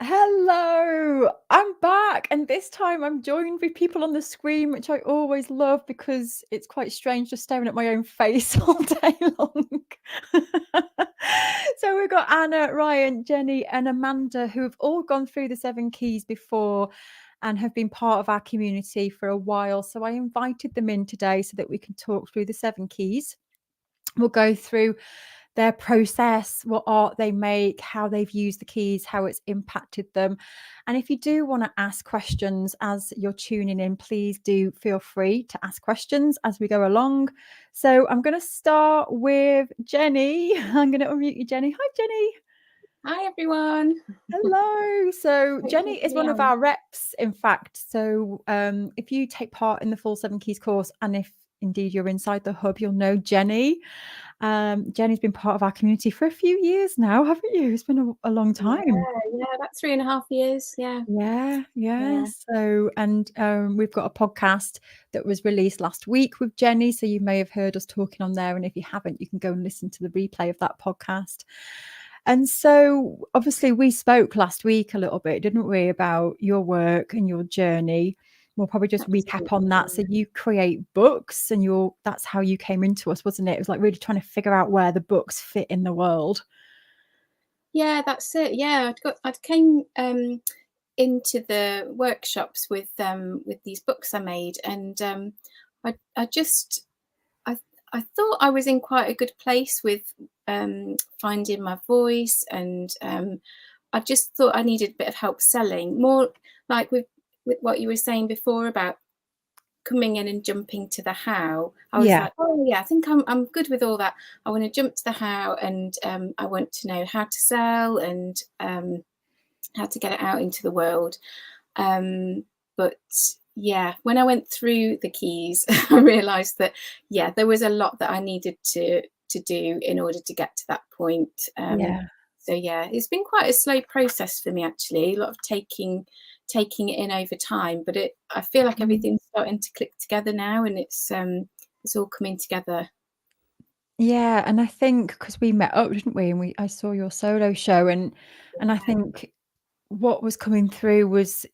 Hello, I'm back, and this time I'm joined with people on the screen, which I always love because it's quite strange just staring at my own face all day long. So we've got Anna, Ryan, Jenny, and Amanda, who have all gone through the 7 keys before and have been part of our community for a while. So I invited them in today so that we can talk through the 7 keys. We'll go through their process, what art they make, how they've used the keys, how it's impacted them. And if you do want to ask questions as you're tuning in, please do feel free to ask questions as we go along. So I'm going to start with Jenny. I'm going to unmute you, Jenny. Hi, Jenny. Hi, everyone. Hello. So Thanks for Jenny is having me one of on. our reps, in fact. So if you take part in the full 7 keys course, and if indeed you're inside the hub, you'll know Jenny. Jenny's been part of our community for a few years now, haven't you? It's been a long time. Yeah, about 3.5 years. Yeah. So, and we've got a podcast that was released last week with Jenny. So you may have heard us talking on there. And if you haven't, you can go and listen to the replay of that podcast. And so obviously we spoke last week a little bit, didn't we, about your work and your journey. We'll probably just recap on that. So you create books, and that's how you came into us, wasn't it? It was like really trying to figure out where the books fit in the world. Yeah, that's it. Yeah, I came into the workshops with these books I made, and I thought I was in quite a good place with finding my voice, and I just thought I needed a bit of help selling, more like with what you were saying before about coming in and jumping to the how. I was like, oh yeah, I think I'm good with all that. I want to jump to the how, and I want to know how to sell and how to get it out into the world. But yeah, when I went through the keys, I realized that there was a lot that I needed to do in order to get to that point. So yeah, it's been quite a slow process for me, actually. A lot of taking it in over time, but I feel like everything's starting to click together now, and it's all coming together. Yeah, and I think because we met up, didn't we? And I saw your solo show, and I think what was coming through was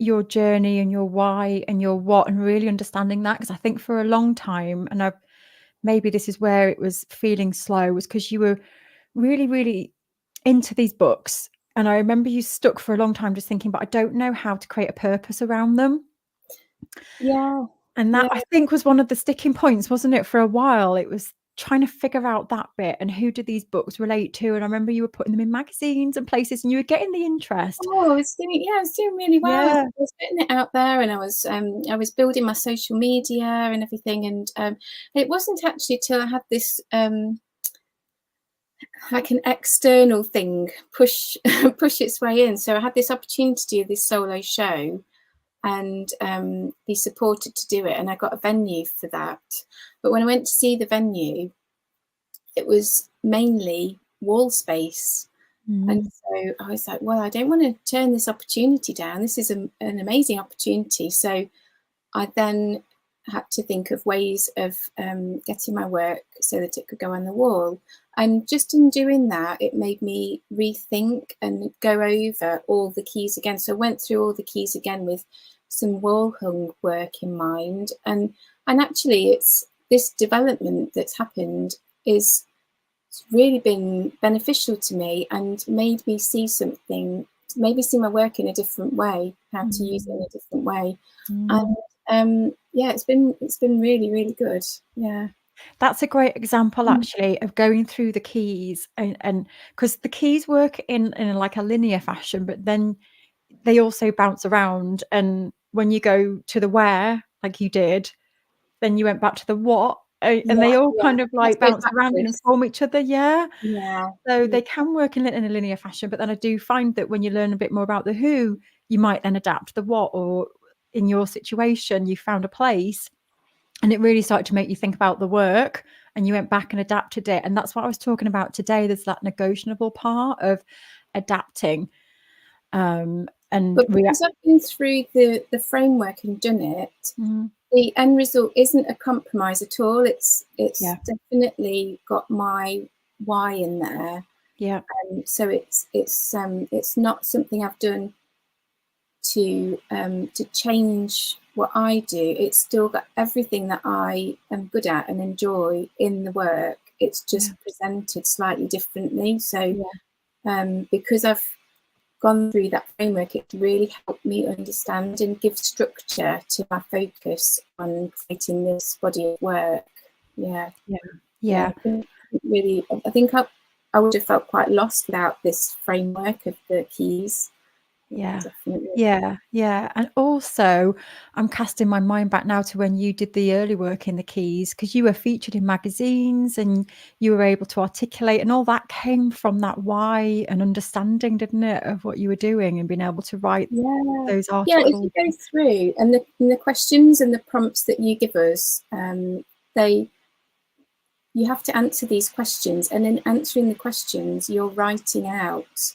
your journey and your why and your what, and really understanding that. Because I think for a long time, and maybe this is where it was feeling slow, was because you were really, really into these books. And I remember you stuck for a long time just thinking, but I don't know how to create a purpose around them. Yeah. And that, I think, was one of the sticking points, wasn't it? For a while, it was trying to figure out that bit and who did these books relate to. And I remember you were putting them in magazines and places, and you were getting the interest. Oh, I was doing really well. I was putting it out there, and I was building my social media and everything. And it wasn't actually till I had this like an external thing push its way in. So I had this opportunity to do this solo show and be supported to do it, and I got a venue for that. But when I went to see the venue, it was mainly wall space. And so I was like, well, I don't want to turn this opportunity down. This is an amazing opportunity. So I then had to think of ways of getting my work so that it could go on the wall. And just in doing that, it made me rethink and go over all the keys again. So I went through all the keys again with some wall hung work in mind. And actually, it's this development that's happened is really been beneficial to me and made me see my work in a different way, how to use it in a different way. And it's been really, really good. Yeah. That's a great example, actually, of going through the keys, and because the keys work in like a linear fashion, but then they also bounce around. And when you go to the where, like you did, then you went back to the what, and they all kind of like bounce around and inform each other. So they can work in a linear fashion, but then I do find that when you learn a bit more about the who, you might then adapt the what, or in your situation, you found a place and it really started to make you think about the work, and you went back and adapted it. And that's what I was talking about today. There's that negotiable part of adapting. But because I've been through the framework and done it, the end result isn't a compromise at all. It's definitely got my why in there. Yeah. So it's not something I've done to change what I do. It's still got everything that I am good at and enjoy in the work. It's just Yeah. presented slightly differently. So Yeah. because I've gone through that framework, it really helped me understand and give structure to my focus on creating this body of work. Yeah. Yeah. I think I would have felt quite lost without this framework of the keys. Yeah. Definitely. Yeah. And also, I'm casting my mind back now to when you did the early work in the Keys, because you were featured in magazines and you were able to articulate, and all that came from that why and understanding, didn't it, of what you were doing and being able to write those If you articles. go through and the questions and the prompts that you give us, you have to answer these questions, and in answering the questions, you're writing out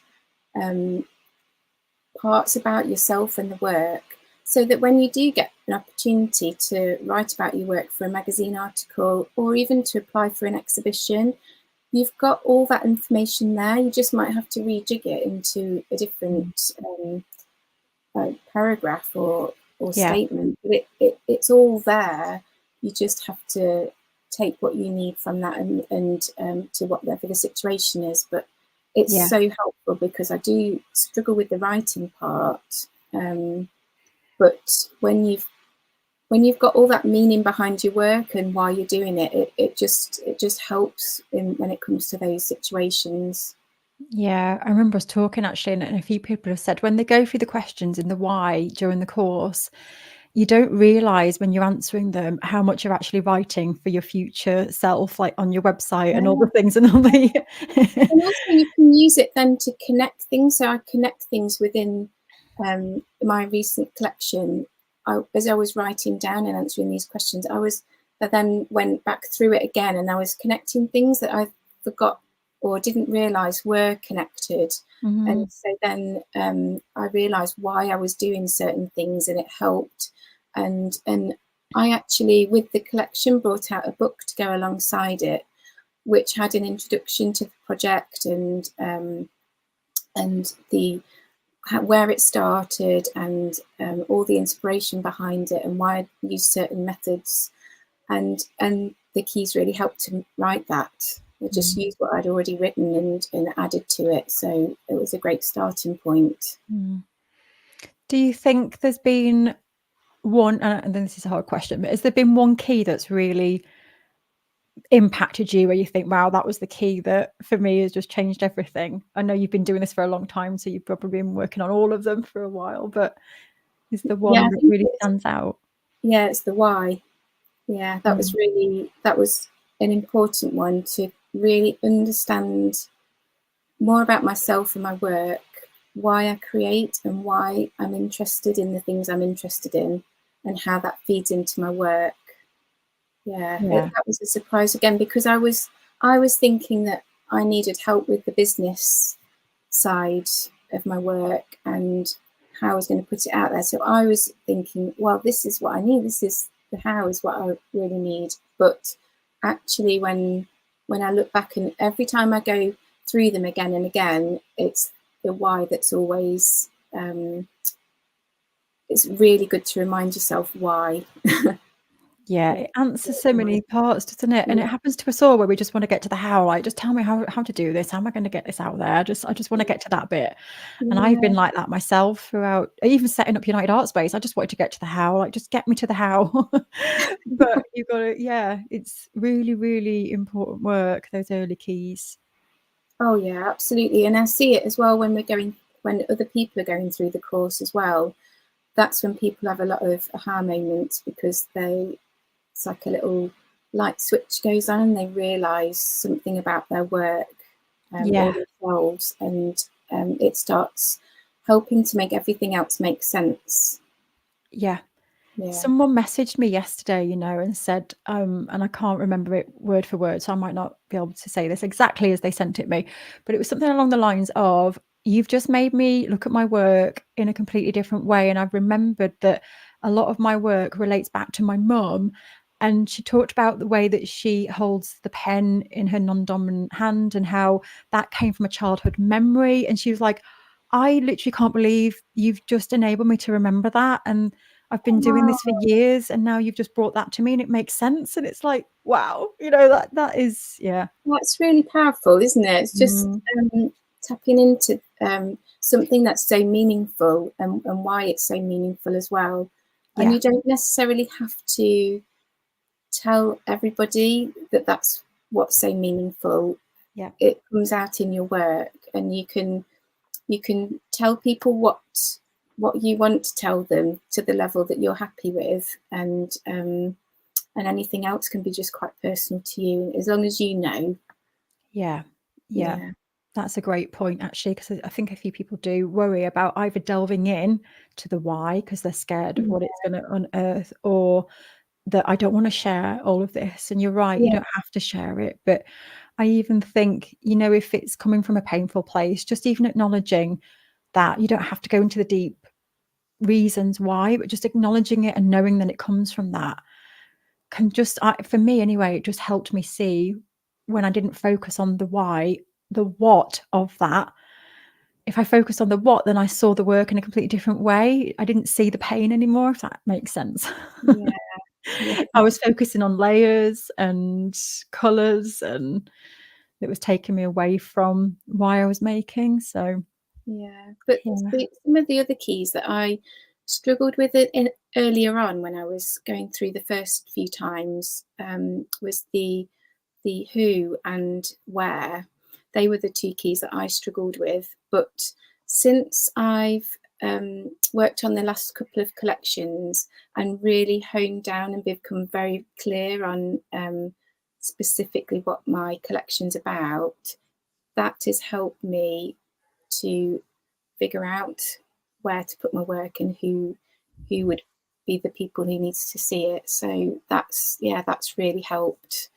parts about yourself and the work, so that when you do get an opportunity to write about your work for a magazine article or even to apply for an exhibition, you've got all that information there. You just might have to rejig it into a different paragraph or statement, but it's all there. You just have to take what you need from that and to whatever the situation is. But it's so helpful, because I do struggle with the writing part. But when you've got all that meaning behind your work and why you're doing it, it just helps when it comes to those situations. Yeah, I remember us talking actually, and a few people have said when they go through the questions in the why during the course, you don't realise when you're answering them how much you're actually writing for your future self, like on your website and all the things and all the. And also you can use it then to connect things. So I connect things within my recent collection. As I was writing down and answering these questions, I then went back through it again, and I was connecting things that I forgot or didn't realise were connected. And so then I realised why I was doing certain things, and it helped. And I actually, with the collection, brought out a book to go alongside it, which had an introduction to the project and the where it started and all the inspiration behind it and why I used certain methods, and the keys really helped to write that. I just used what I'd already written and added to it, so it was a great starting point. Do you think there's been one, and then this is a hard question, but has there been one key that's really impacted you where you think, wow, that was the key that for me has just changed everything? I know you've been doing this for a long time, so you've probably been working on all of them for a while, but is there one that really stands out? Yeah, it's the why. Yeah, that was an important one, to really understand more about myself and my work, why I create and why I'm interested in the things I'm interested in, and how that feeds into my work. That was a surprise again, because I was thinking that I needed help with the business side of my work and how I was going to put it out there. So I was thinking, well, this is what I need. This is the how is what I really need. But actually, when I look back, and every time I go through them again and again, it's the why that's always. It's really good to remind yourself why. Yeah, it answers so many parts, doesn't it? And it happens to us all where we just want to get to the how, like, just tell me how to do this. How am I going to get this out there? I just want to get to that bit. And I've been like that myself throughout, even setting up United ArtSpace. I just wanted to get to the how, like, just get me to the how. But you've got to, it's really, really important work, those early keys. Oh yeah, absolutely. And I see it as well when other people are going through the course as well. That's when people have a lot of aha moments, because it's like a little light switch goes on and they realise something about their work or themselves, and it starts helping to make everything else make sense. Yeah. Someone messaged me yesterday, and said, and I can't remember it word for word, so I might not be able to say this exactly as they sent it me, but it was something along the lines of, you've just made me look at my work in a completely different way. And I've remembered that a lot of my work relates back to my mum, And she talked about the way that she holds the pen in her non-dominant hand and how that came from a childhood memory. And she was like, I literally can't believe you've just enabled me to remember that. And I've been doing this for years, and now you've just brought that to me, and it makes sense. And it's like, wow, that is, yeah. That's really powerful, isn't it? It's just tapping into something that's so meaningful, and why it's so meaningful as well. And you don't necessarily have to tell everybody that that's what's so meaningful. Yeah, it comes out in your work, and you can tell people what you want to tell them to the level that you're happy with, and anything else can be just quite personal to you, as long as you know. Yeah. That's a great point, actually, because I think a few people do worry about either delving in to the why because they're scared of what it's going to unearth, or that I don't want to share all of this. And you're right, you don't have to share it. But I even think, if it's coming from a painful place, just even acknowledging that, you don't have to go into the deep reasons why, but just acknowledging it and knowing that it comes from that can just, for me anyway, it just helped me see when I didn't focus on the why, the what of that. If I focused on the what, then I saw the work in a completely different way. I didn't see the pain anymore, if that makes sense. Yeah. I was focusing on layers and colours, and it was taking me away from why I was making. So but some of the other keys that I struggled with it earlier on, when I was going through the first few times, was the who and where. They were the two keys that I struggled with. But since I've worked on the last couple of collections and really honed down and become very clear on specifically what my collection's about, that has helped me to figure out where to put my work and who would be the people who needs to see it. So that's really helped.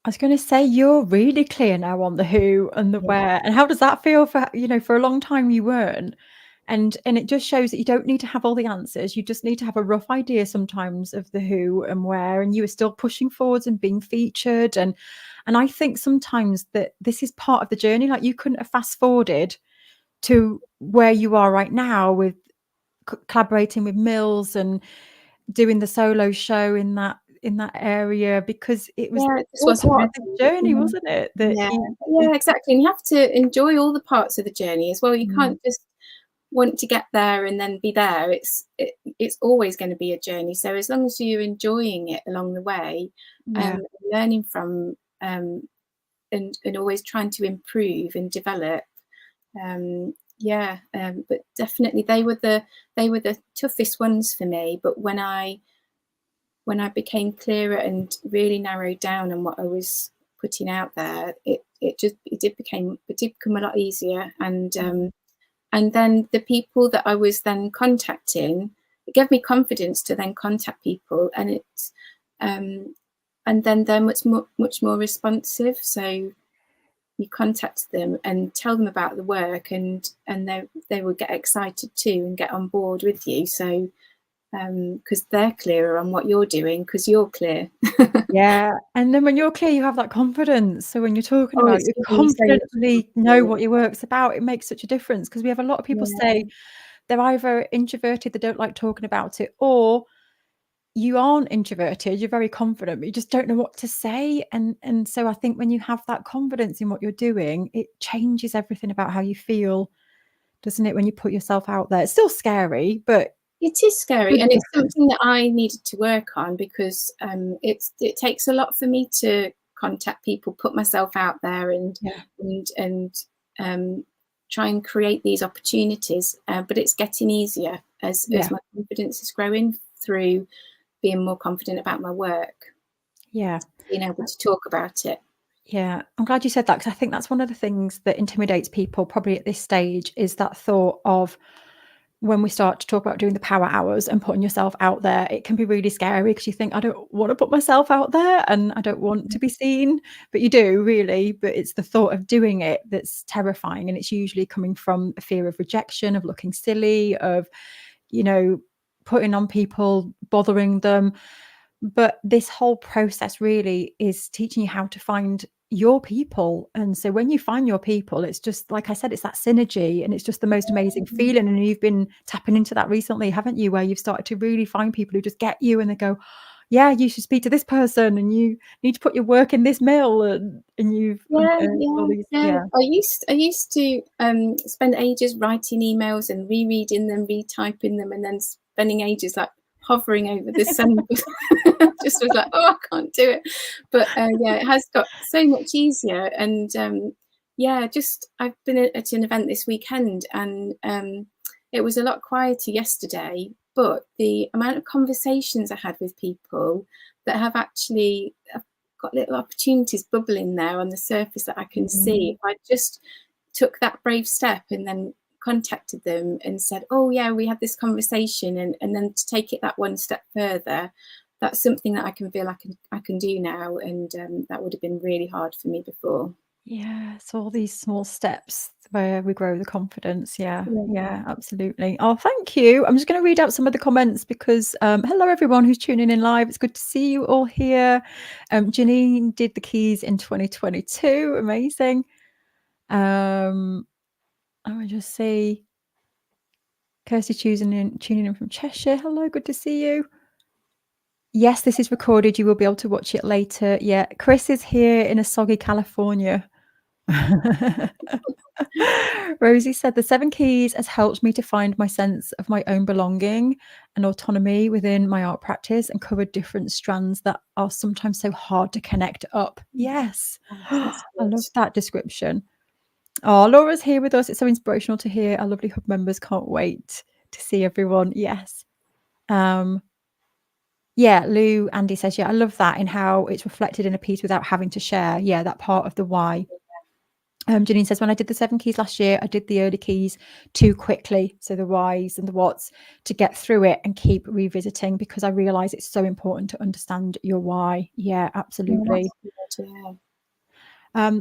I was going to say, you're really clear now on the who and the where. And how does that feel for a long time you weren't? And it just shows that you don't need to have all the answers. You just need to have a rough idea sometimes of the who and where, and you are still pushing forwards and being featured. And I think sometimes that this is part of the journey. Like, you couldn't have fast forwarded to where you are right now with collaborating with Mills and doing the solo show in that area, because it was all part of the journey, wasn't it? Exactly. And you have to enjoy all the parts of the journey as well. You can't just want to get there and then be there. It's always going to be a journey. So as long as you're enjoying it along the way, learning from and always trying to improve and develop. But definitely they were the toughest ones for me. But when I became clearer and really narrowed down on what I was putting out there, it did become a lot easier. And then the people that I was then contacting, it gave me confidence to then contact people, and and then they're much more responsive. So you contact them and tell them about the work, and they will get excited too and get on board with you. So because they're clearer on what you're doing, because you're clear. And then when you're clear, you have that confidence. So when you're talking about it, you confidently know what your work's about. It makes such a difference, because we have a lot of people say they're either introverted, they don't like talking about it, or you aren't introverted, you're very confident, but you just don't know what to say. And so I think when you have that confidence in what you're doing, it changes everything about how you feel, doesn't it, when you put yourself out there? It's still scary, but it is scary, and it's something that I needed to work on, because it takes a lot for me to contact people, put myself out there, and try and create these opportunities. But it's getting easier as my confidence is growing through being more confident about my work. Being able to talk about it. I'm glad you said that, because I think that's one of the things that intimidates people probably at this stage, is that thought of, when we start to talk about doing the power hours and putting yourself out there, it can be really scary, because you think, I don't want to put myself out there and I don't want to be seen, but you do really. But it's the thought of doing it that's terrifying, and it's usually coming from a fear of rejection, of looking silly, of putting on people, bothering them. But this whole process really is teaching you how to find your people. And so when you find your people, it's just, like I said, it's that synergy, and it's just the most amazing feeling. And you've been tapping into that recently, haven't you, where you've started to really find people who just get you, and they go, yeah, you should speak to this person, and you need to put your work in this mill, and you've all these, I used to spend ages writing emails and rereading them, retyping them, and then spending ages like hovering over the send. Just was like, oh, I can't do it. But it has got so much easier. And I've been at an event this weekend, and it was a lot quieter yesterday, but the amount of conversations I had with people that have actually got little opportunities bubbling there on the surface that I can see. If I just took that brave step and then contacted them and said, oh yeah, we had this conversation, and then to take it that one step further, that's something that I can feel I can do now, and that would have been really hard for me before. Yeah, it's all these small steps where we grow the confidence. Yeah, absolutely. Oh, thank you. I'm just going to read out some of the comments because hello everyone who's tuning in live. It's good to see you all here. Janine did the keys in 2022. Amazing. I will just see Kirsty tuning in from Cheshire. Hello, good to see you. Yes, this is recorded. You will be able to watch it later. Yeah, Chris is here in a soggy California. Rosie said the 7 Keys has helped me to find my sense of my own belonging and autonomy within my art practice, and covered different strands that are sometimes so hard to connect up. Yes. I love that description. Oh, Laura's here with us. It's so inspirational to hear our lovely hub members. Can't wait to see everyone. Yes. Yeah, Lou, Andy says, yeah, I love that, in how it's reflected in a piece without having to share. Yeah, that part of the why. Janine says, when I did the 7 keys last year, I did the early keys too quickly. So the whys and the whats, to get through it and keep revisiting, because I realize it's so important to understand your why. Yeah, absolutely.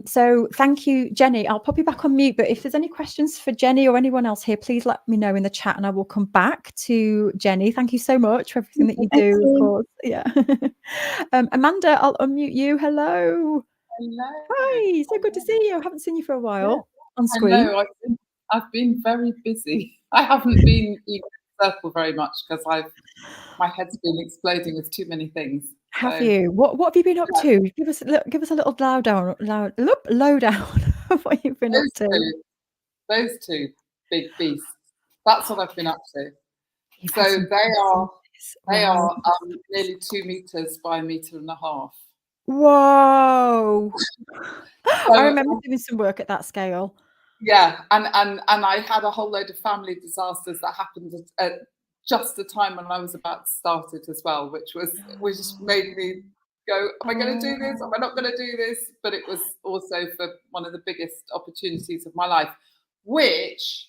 So thank you, Jenny. I'll pop you back on mute, but if there's any questions for Jenny or anyone else here, please let me know in the chat and I will come back to Jenny. Thank you so much for everything that you do, of course. Yeah. Amanda, I'll unmute you. Hello. Hello. Hi, so good to see you. I haven't seen you for a while on screen. Hello, I've been very busy. I haven't been in the circle very much because my head's been exploding with too many things. Have you? What have you been up to? Give us a little lowdown of what you've been up to. Those two big beasts. That's what I've been up to. So they are nearly 2 meters by 1.5 meters. Whoa! So, I remember doing some work at that scale. Yeah, and I had a whole load of family disasters that happened at just the time when I was about to start it as well, which just made me go, am I going to do this? Am I not going to do this? But it was also for one of the biggest opportunities of my life, which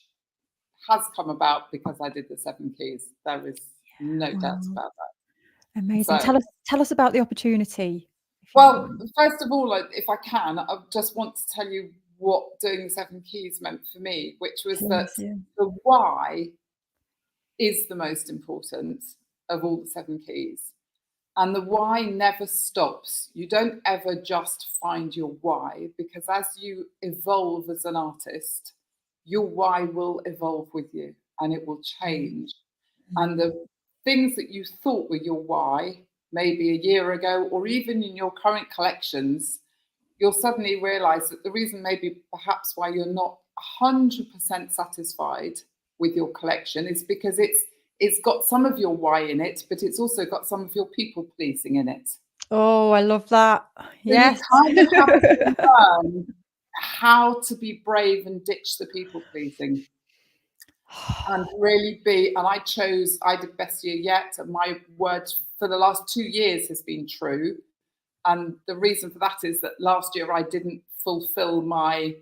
has come about because I did the 7 keys. There is no doubt about that. Amazing. So, tell us about the opportunity. Well, first of all, if I can, I just want to tell you what doing the 7 keys meant for me, which was that the why is the most important of all the 7 keys. And the why never stops. You don't ever just find your why, because as you evolve as an artist, your why will evolve with you and it will change. And the things that you thought were your why, maybe a year ago, or even in your current collections, you'll suddenly realize that the reason maybe perhaps why you're not 100% satisfied with your collection is because it's got some of your why in it, but it's also got some of your people pleasing in it. Oh, I love that. Yes. So you kind of have to learn how to be brave and ditch the people pleasing. And really and I did best year yet, and my word for the last 2 years has been true. And the reason for that is that last year I didn't fulfill my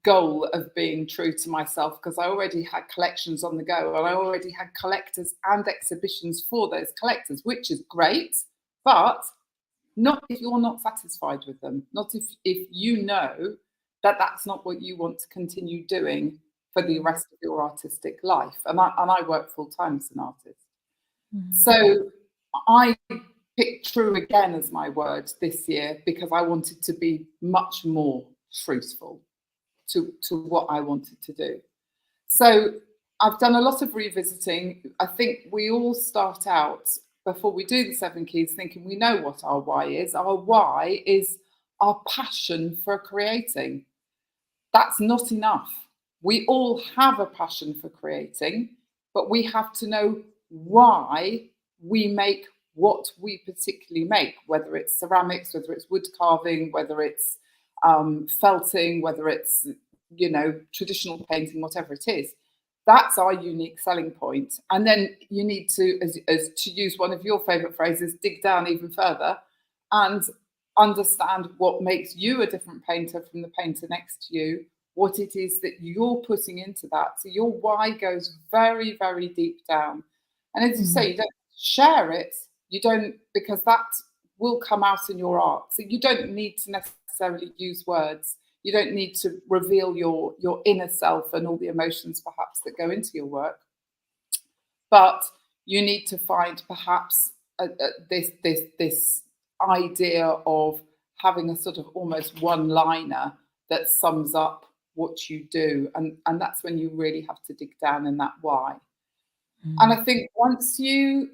goal of being true to myself, because I already had collections on the go and I already had collectors and exhibitions for those collectors, which is great, but not if you're not satisfied with them, not if you know that that's not what you want to continue doing for the rest of your artistic life. And I work full time as an artist. So I picked true again as my word this year because I wanted to be much more truthful to what I wanted to do. So I've done a lot of revisiting. I think we all start out before we do the 7 keys thinking we know what our why is. Our why is our passion for creating. That's not enough. We all have a passion for creating, but we have to know why we make what we particularly make, whether it's ceramics, whether it's wood carving, whether it's felting, whether it's, you know, traditional painting, whatever it is. That's our unique selling point. And then you need to, as to use one of your favorite phrases, dig down even further and understand what makes you a different painter from the painter next to you, what it is that you're putting into that. So your why goes very, very deep down. And as you say, you don't share it, you don't, because that will come out in your art. So you don't need to necessarily use words. You don't need to reveal your inner self and all the emotions perhaps that go into your work. But you need to find perhaps this idea of having a sort of almost one-liner that sums up what you do. And that's when you really have to dig down in that why. And I think once you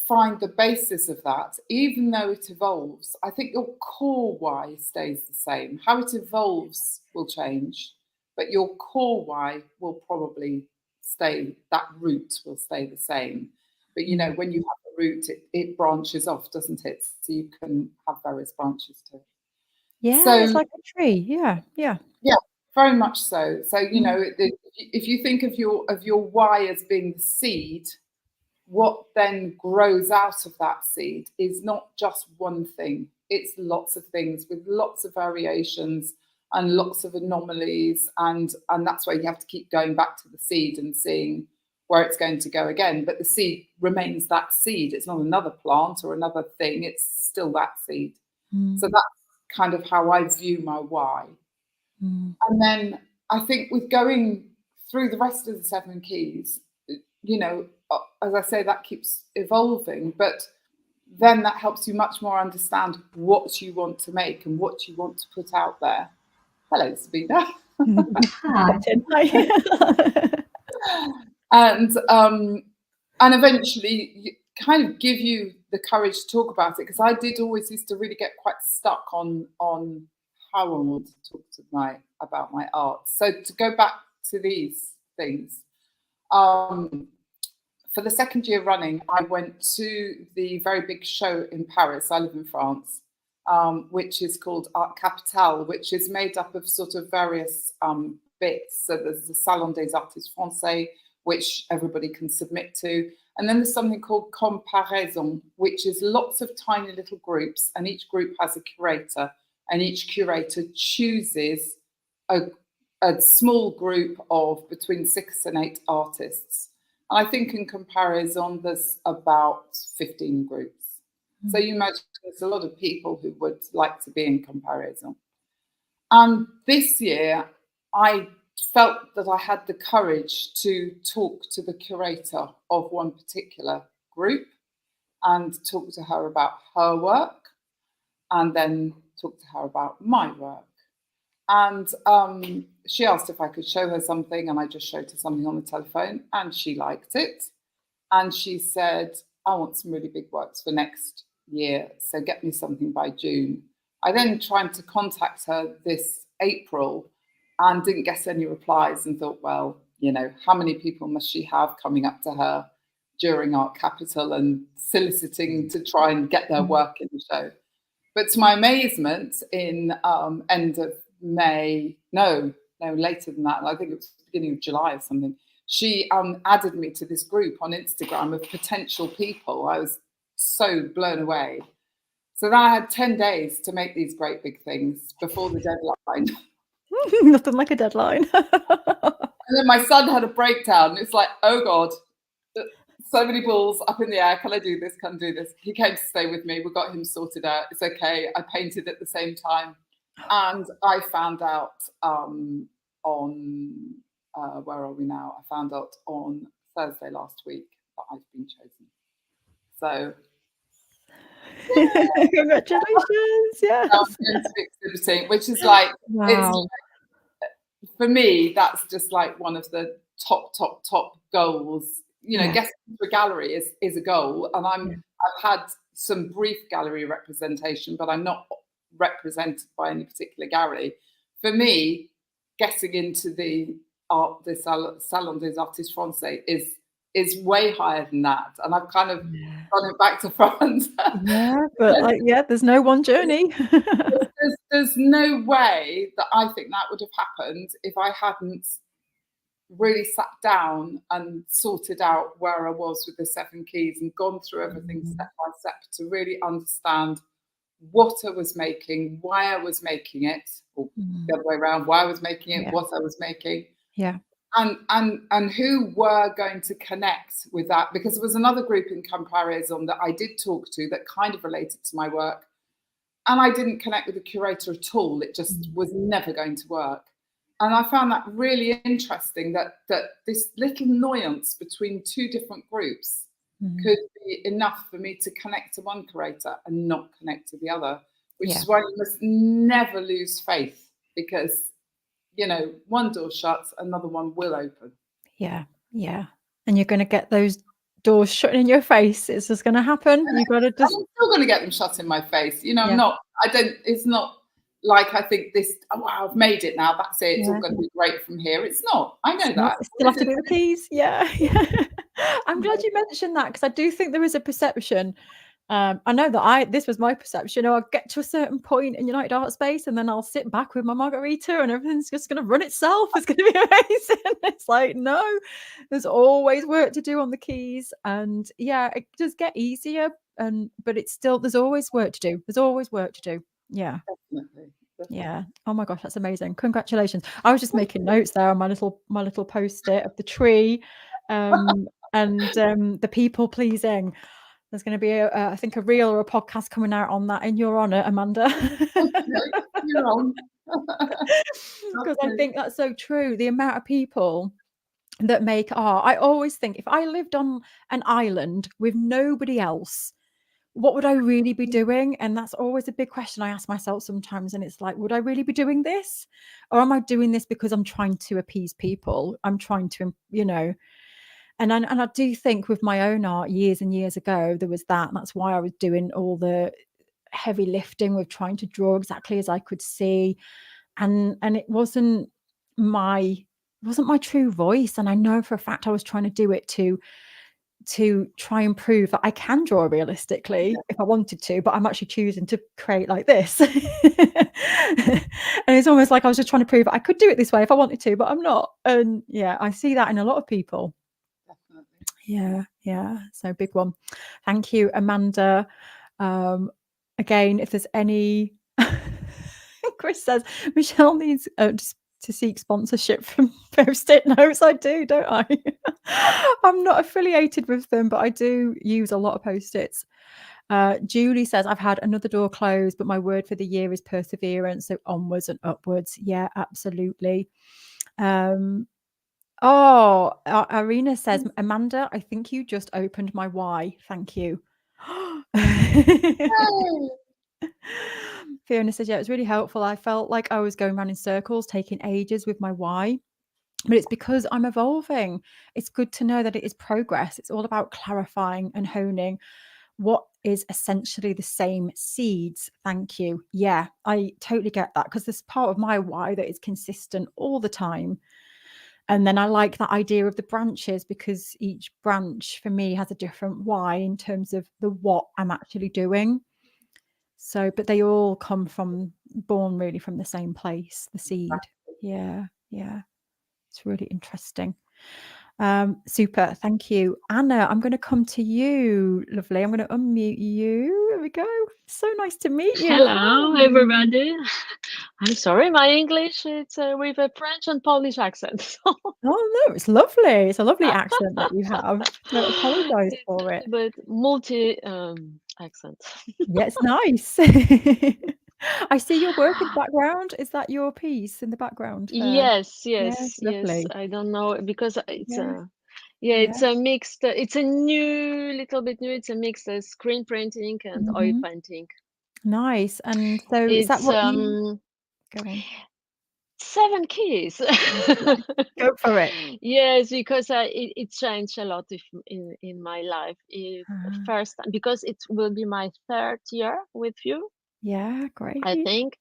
find the basis of that, even though it evolves, I think your core why stays the same. How it evolves will change, but your core why will probably stay, that root will stay the same. But you know, when you have a root, it branches off, doesn't it? So you can have various branches too. Yeah, So, it's like a tree. Yeah. Yeah, very much so. So, you know, if you think of your why as being the seed, what then grows out of that seed is not just one thing. It's lots of things with lots of variations and lots of anomalies. And that's why you have to keep going back to the seed and seeing where it's going to go again. But the seed remains that seed. It's not another plant or another thing. It's still that seed. So that's kind of how I view my why. And then I think with going through the rest of the 7 keys, you know, as I say, that keeps evolving, but then that helps you much more understand what you want to make and what you want to put out there. Hello, Sabina. And eventually kind of give you the courage to talk about it, because I did always used to really get quite stuck on how I want to talk to about my art. So to go back to these things, for the 2nd year running, I went to the very big show in Paris. I live in France, which is called Art Capitale, which is made up of sort of various bits. So there's the Salon des Artistes Français, which everybody can submit to. And then there's something called Comparaison, which is lots of tiny little groups, and each group has a curator, and each curator chooses a small group of between 6 and 8 artists. I think in Comparaison, there's about 15 groups. So you imagine there's a lot of people who would like to be in Comparaison. And this year, I felt that I had the courage to talk to the curator of one particular group and talk to her about her work, and then talk to her about my work. And she asked if I could show her something, and I just showed her something on the telephone, and she liked it. And she said, I want some really big works for next year, so get me something by June. I then tried to contact her this April and didn't get any replies, and thought, well, you know, how many people must she have coming up to her during Art Capital and soliciting to try and get their work in the show? But to my amazement, in end of May, no, later than that, I think it was the beginning of July or something, she added me to this group on Instagram of potential people. I was so blown away. So then I had 10 days to make these great big things before the deadline. Nothing like a deadline. And then my son had a breakdown. It's like, oh God, so many balls up in the air. Can I do this? Can I do this? He came to stay with me. We got him sorted out. It's okay. I painted at the same time. And I found out on, where are we now? I found out on Thursday last week that I've been chosen. So Congratulations. Yes. I'm going to be exhibiting, which is like, Wow. for me, that's just like one of the top goals. You know, Yeah. getting into a gallery is a goal, and Yeah. I've had some brief gallery representation, but I'm not represented by any particular gallery. For me, getting into the Salon des Artistes Français is way higher than that, and I've kind of gone it back to France. Yeah, but like, yeah, there's no one journey. There's no way that I think that would have happened if I hadn't really sat down and sorted out where I was with the 7 Keys and gone through everything step by step to really understand what I was making, why I was making it, or the other way around, why I was making it, what I was making. Yeah. And who were going to connect with that, because there was another group in Comparaison that I did talk to that kind of related to my work, and I didn't connect with the curator at all. It just was never going to work. And I found that really interesting, that this little nuance between 2 different groups could be enough for me to connect to one curator and not connect to the other, which is why you must never lose faith, because, you know, one door shuts, another one will open. Yeah. Yeah. And you're going to get those doors shut in your face. It's just going to happen. You got to just. I'm still going to get them shut in my face. You know, it's not like I think this, oh, wow, I've made it now. That's it. It's all going to be great from here. It's not. I know that. Still have to do the keys. Yeah. I'm glad you mentioned that, because I do think there is a perception. I know that this was my perception. I'll get to a certain point in United ArtSpace and then I'll sit back with my margarita and everything's just going to run itself. It's going to be amazing. It's like, no, there's always work to do on the keys. And yeah, it does get easier. But it's still, there's always work to do. There's always work to do. Yeah. Definitely. Yeah. Oh my gosh, that's amazing. Congratulations. I was just making notes there on my little post-it of the tree and the people pleasing. There's going to be I think a reel or a podcast coming out on that in your honor, Amanda. You're on. Because I think that's so true. The amount of people that make art. I always think, if I lived on an island with nobody else, what would I really be doing? And that's always a big question I ask myself sometimes. And it's like, would I really be doing this? Or am I doing this because I'm trying to appease people? I'm trying to, you know, and I do think with my own art years and years ago, there was that. And that's why I was doing all the heavy lifting with trying to draw exactly as I could see. And it wasn't my true voice. And I know for a fact I was trying to do it to try and prove that I can draw realistically if I wanted to, but I'm actually choosing to create like this. And it's almost like I was just trying to prove I could do it this way if I wanted to, but I'm not. And yeah, I see that in a lot of people. Definitely. Yeah. So big one. Thank you, Amanda. Again, if there's any, Chris says Michelle needs to seek sponsorship from Post-it notes. I do, don't I? I'm not affiliated with them, but I do use a lot of Post-its. Julie says, I've had another door closed, but my word for the year is perseverance. So onwards and upwards. Yeah, absolutely. Irina says, Amanda, I think you just opened my why. Thank you. Fiona says, yeah, it was really helpful. I felt like I was going around in circles, taking ages with my why. But it's because I'm evolving. It's good to know that it is progress. It's all about clarifying and honing what is essentially the same seeds. Thank you. Yeah, I totally get that, because there's part of my why that is consistent all the time. And then I like that idea of the branches, because each branch for me has a different why in terms of the what I'm actually doing. So, but they all come born really from the same place, the seed. Yeah. It's really interesting. Super. Thank you. Anna, I'm going to come to you. Lovely. I'm going to unmute you. There we go. So nice to meet you. Hello, everybody. I'm sorry, my English, it's with a French and Polish accent. Oh, no, it's lovely. It's a lovely accent that you have. Don't apologize for it. But multi accent. Yeah, it's nice. I see your work in the background. Is that your piece in the background? Yes. Lovely. I don't know, because it's Yeah, Yeah. it's a mixed. It's a little bit new. It's a mixed screen printing and oil painting. Nice. And so is that It's what you go on? 7 keys. Go for it. Yes, because it changed a lot in my life. First, because it will be my 3rd year with you, Yeah, great. I think,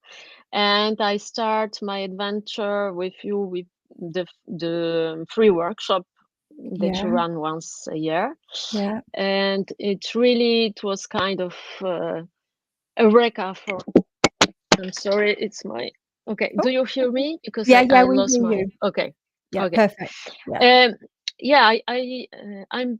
and I start my adventure with you with the free workshop that you Yeah. run once a year, Yeah. and it was kind of a recap for. I'm sorry, it's my. Okay, do you hear me? Because Yeah, I we lost hear my. you. Okay. Yeah, Okay. perfect. Yeah. Yeah, I'm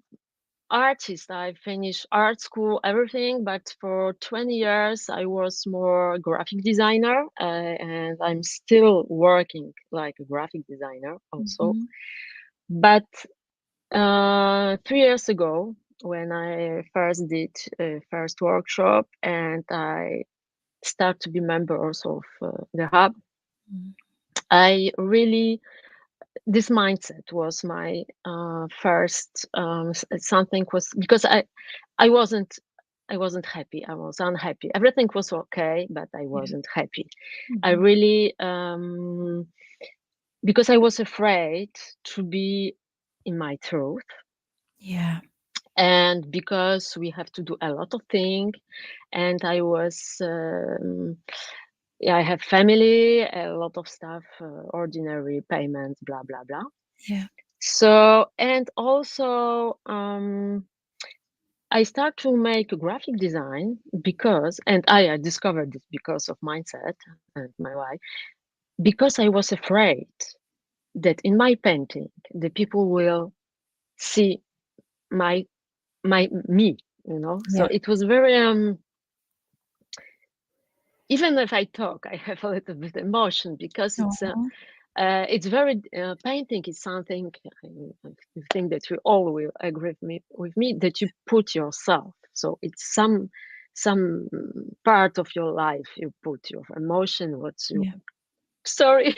artist. I finished art school, everything, but for 20 years I was more graphic designer, and I'm still working like a graphic designer also. But 3 years ago, when I first did first workshop, and I start to be member also of the hub, I really this mindset was my first something was because I wasn't happy. I was unhappy. Everything was okay, but I wasn't happy. I really because I was afraid to be in my truth. Yeah. And because we have to do a lot of things, and I was I have family, a lot of stuff, ordinary payments, blah blah blah. Yeah. So, and also I start to make graphic design because, and I discovered this because of mindset and my wife, because I was afraid that in my painting the people will see my me, you know. So Yeah. it was very even if I talk, I have a little bit emotion because it's very painting is something I think that you all will agree with me that you put yourself. So it's some part of your life you put your emotion, what's you. Yeah. Sorry,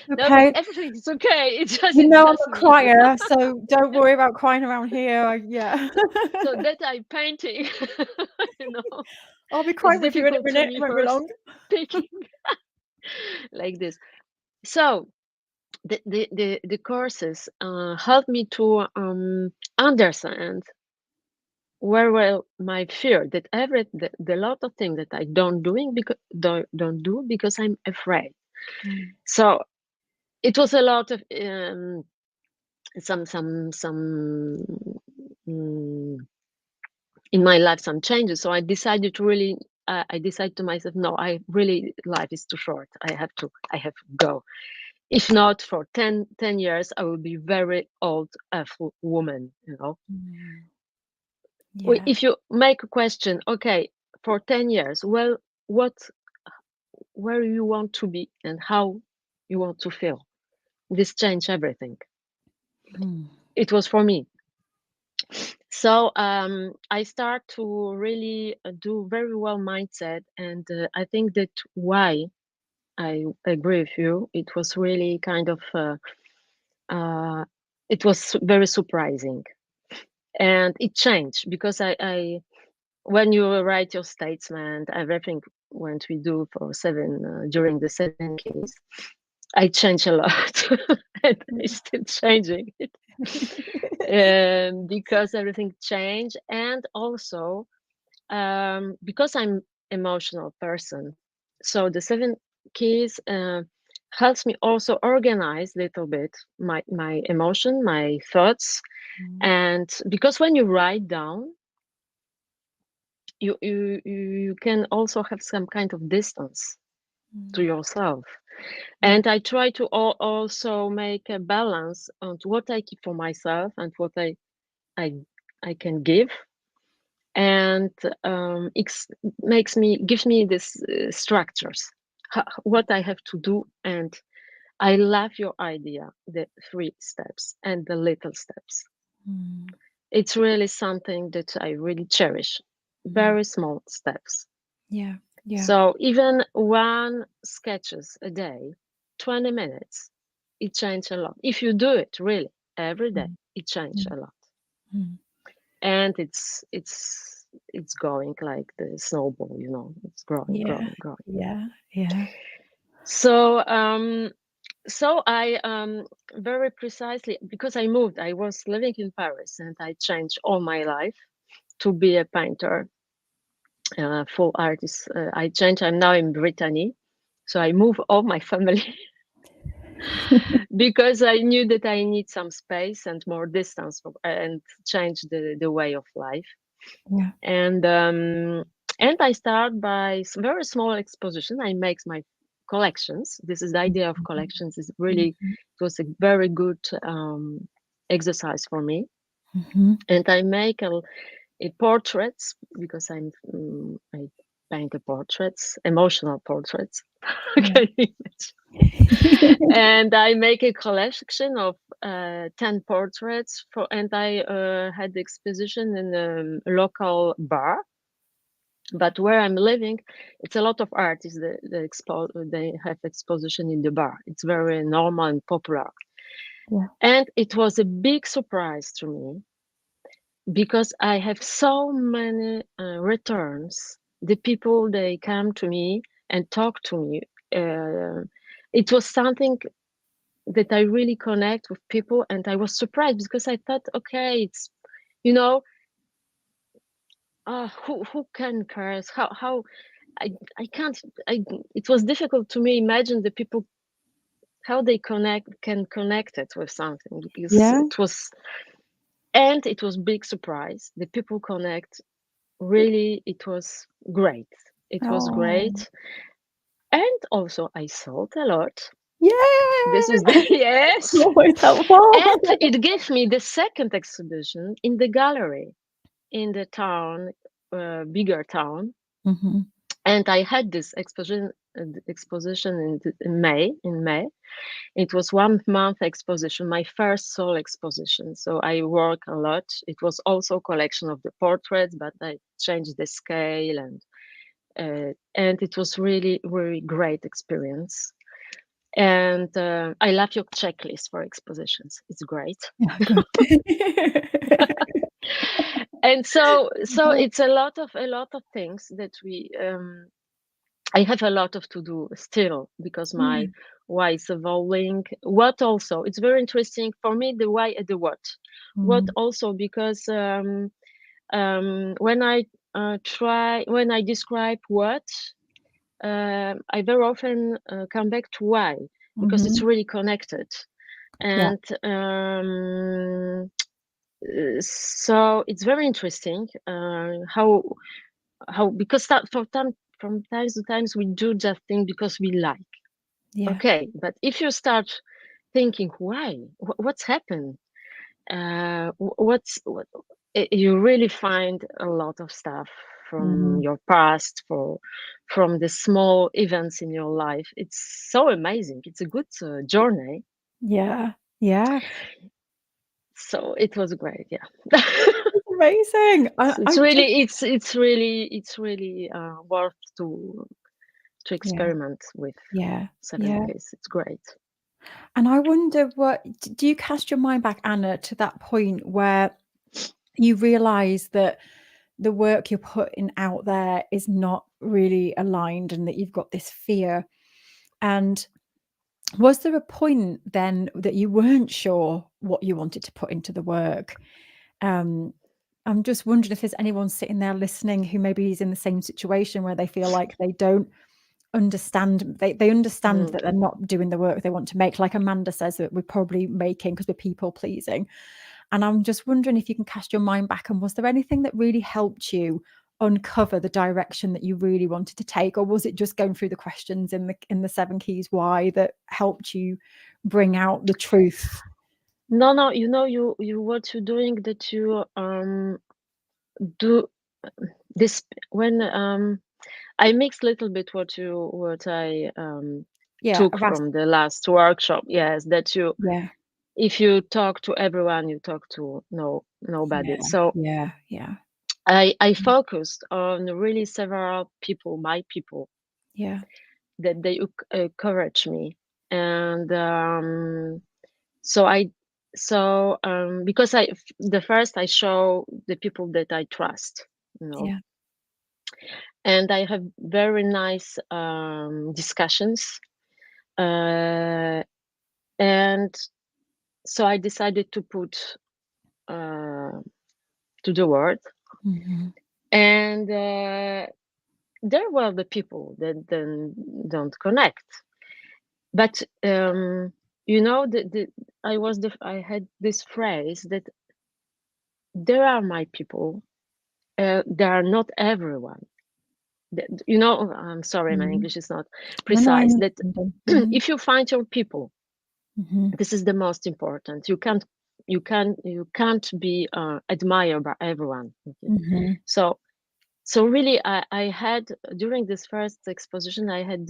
no, but Okay. everything is okay. It's just You know I'm just a me. crier, so don't worry about crying around here. Yeah. So that I'm painting, you know, I'll be it's crying with you in a difficult to minute. me It won't be first long. speaking like this. So the courses helped me to understand where well my fear that the lot of things that I don't do because I'm afraid. So it was a lot of some in my life, some changes. So I decided to really I decided to myself, no, I really life is too short. I have to go. If not for 10 years, I will be very old, awful woman, you know. Yeah. If you make a question, okay, for 10 years, well, where you want to be and how you want to feel, this changed everything. It was for me. So I start to really do very well mindset, and I think that why I agree with you. It was really kind of it was very surprising, and it changed because I when you write your statement, everything what we do for 7 during the 7 keys, I change a lot, and I'm still changing it. Because everything changed, and also because I'm emotional person, so the 7 keys helps me also organize a little bit my emotion, my thoughts, and because when you write down, you can also have some kind of distance to yourself. And I try to also make a balance on what I keep for myself and what I can give, and gives me this structures, what I have to do. And I love your idea, the 3 steps and the little steps. It's really something that I really cherish. Very small steps. Yeah. So even 1 sketches a day, 20 minutes, it changes a lot. If you do it really every day, It changed a lot, Mm. and it's going like the snowball, you know. It's growing, Yeah. growing, growing. Yeah. Yeah. So so I very precisely, because I moved, I was living in Paris, and I changed all my life to be a painter, full artist. I changed. I'm now in Brittany, so I moved all my family because I knew that I need some space and more distance and change the way of life. Yeah. And I start by very small exposition. I make my collections. This is the idea of collections. Is really, it was a very good exercise for me. And I make a portraits, because I paint portraits, emotional portraits. Can you imagine? And I make a collection of 10 portraits and I had the exposition in a local bar. But where I'm living, it's a lot of artists they have exposition in the bar. It's very normal and popular. Yeah. And it was a big surprise to me, because I have so many returns. The people, they come to me and talk to me. It was something that I really connect with people, and I was surprised, because I thought, okay, it's, you know, who can curse? How I can't. It was difficult to me imagine the people, how they can connect it with something, because it was, and it was big surprise. The people connect. Really, it was great. It was great. And also I sold a lot. Yeah. This is the yes. Always helpful. And it gave me the second exhibition in the gallery in the town, bigger town. And I had this exposition in May. It was 1 month exposition, my first sole exposition. So I work a lot. It was also a collection of the portraits, but I changed the scale, and it was really, really great experience. And I love your checklist for expositions. It's great. And so it's a lot of things that we I have a lot of to do still, because my why is evolving. What also, it's very interesting for me, the why and the what. What also, because when I describe what, I very often come back to why, because it's really connected. And so it's very interesting how because from time to time we do just things because we like. Okay, but if you start thinking why, what's happened, you really find a lot of stuff from your past, from the small events in your life. It's so amazing. It's a good journey. Yeah. So it was great. Yeah. Amazing. It's really worth to experiment with 7 Keys. It's great. And I wonder, do you cast your mind back, Anna, to that point where you realize that the work you're putting out there is not really aligned, and that you've got this fear? And was there a point then that you weren't sure what you wanted to put into the work? I'm just wondering if there's anyone sitting there listening who maybe is in the same situation, where they feel like they don't understand, they understand that they're not doing the work they want to make, like Amanda says that we're probably making because we're people pleasing. And I'm just wondering if you can cast your mind back, and was there anything that really helped you uncover the direction that you really wanted to take, or was it just going through the questions in the 7 Keys why that helped you bring out the truth? No, you know, you what you're doing, that you do this when I mixed a little bit what I took from the last workshop. Yes, that you if you talk to everyone, you talk to nobody. So I focused on really several people, my people, that they encourage me. And so I so because the first I show the people that I trust, you know, Yeah. and I have very nice discussions, and so I decided to put to the word, and there were the people that then don't connect, but you know, I had this phrase that there are my people, they are not everyone. You know, I'm sorry, my English is not precise. That if you find your people, this is the most important. You can't be admired by everyone. Okay? So really, I had, during this first exposition, I had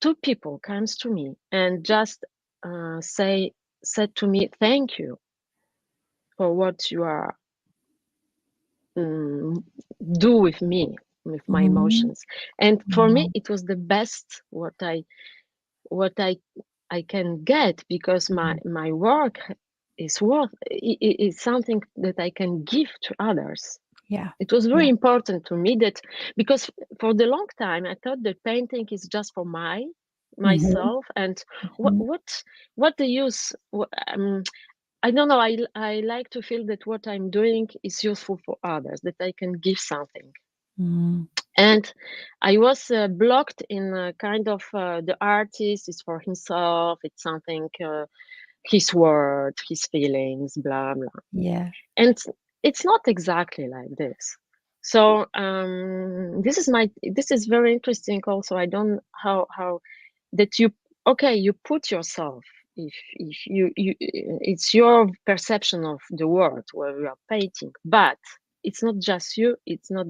two people comes to me and just said to me, thank you for what you are do with me, with my emotions. And for me, it was the best what I can get, because my work is is something that I can give to others. Yeah. It was very important to me, that because for the long time I thought that painting is just for myself, and what the use. I don't know. I like to feel that what I'm doing is useful for others, that I can give something. And I was blocked in a kind of the artist is for himself. It's something, his word, his feelings, blah blah. Yeah. And it's not exactly like this. So this is very interesting. Also, I don't how that you put yourself. If you it's your perception of the world where you are painting, but it's not just you. It's not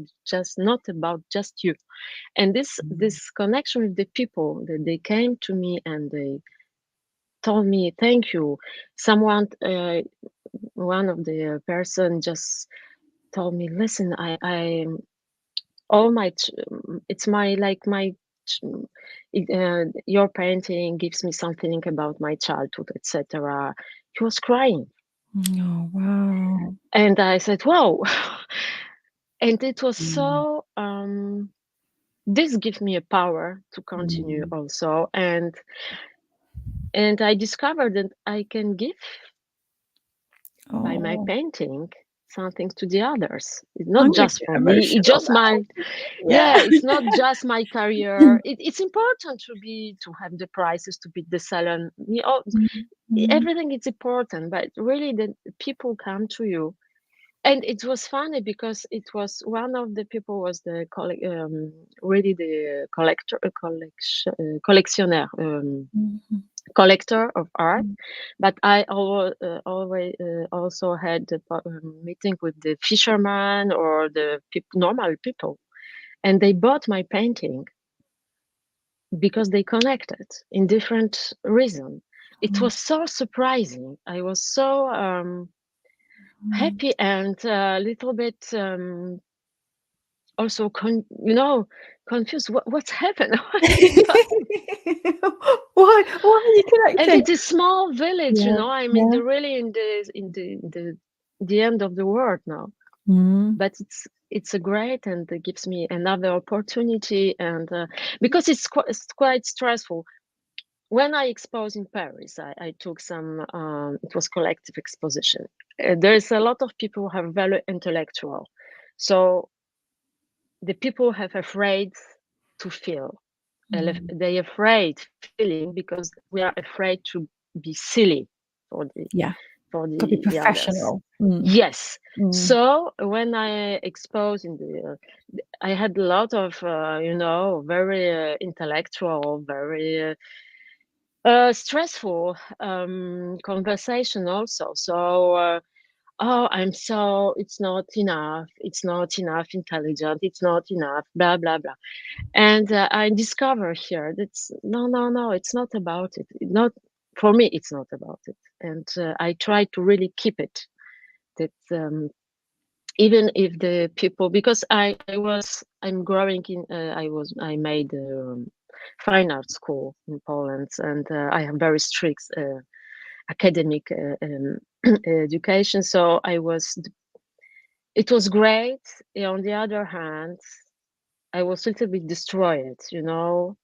about just you. And this connection with the people, that they came to me and they told me thank you. Someone, one of the person just told me, listen, I all my it's my like my your painting gives me something about my childhood, etc. He was crying. Oh, wow. And I said, whoa. And it was so this gives me a power to continue also. And I discovered that I can give by my painting something to the others. It's not just for me. It's just my it's not just my career. It's important to have the prizes, to be the salon. You know, everything is important, but really the people come to you. And it was funny because it was one of the people was the really the collectionnaire, collector of art. But I always also had a meeting with the fisherman or the normal people, and they bought my painting because they connected in different reasons. It was so surprising. I was so happy and a little bit also confused. What's happened? Why are you connecting? And it's a small village, I'm in the end of the world now. But it's a great, and it gives me another opportunity, and because it's quite stressful. When I exposed in Paris, I took some. It was collective exposition. There's a lot of people who are very intellectual, so the people have afraid to feel. They afraid feeling because we are afraid to be silly for the to be professional. Yes. So when I exposed in I had a lot of very intellectual, very stressful conversation also. So it's not enough, intelligent, it's not enough, blah blah blah. And I discover here that's no, it's not about it. Not for me, it's not about it. And I try to really keep it, that even if the people, because I'm growing in I made fine art school in Poland, and I have very strict academic education. So it was great. On the other hand, I was a little bit destroyed, you know,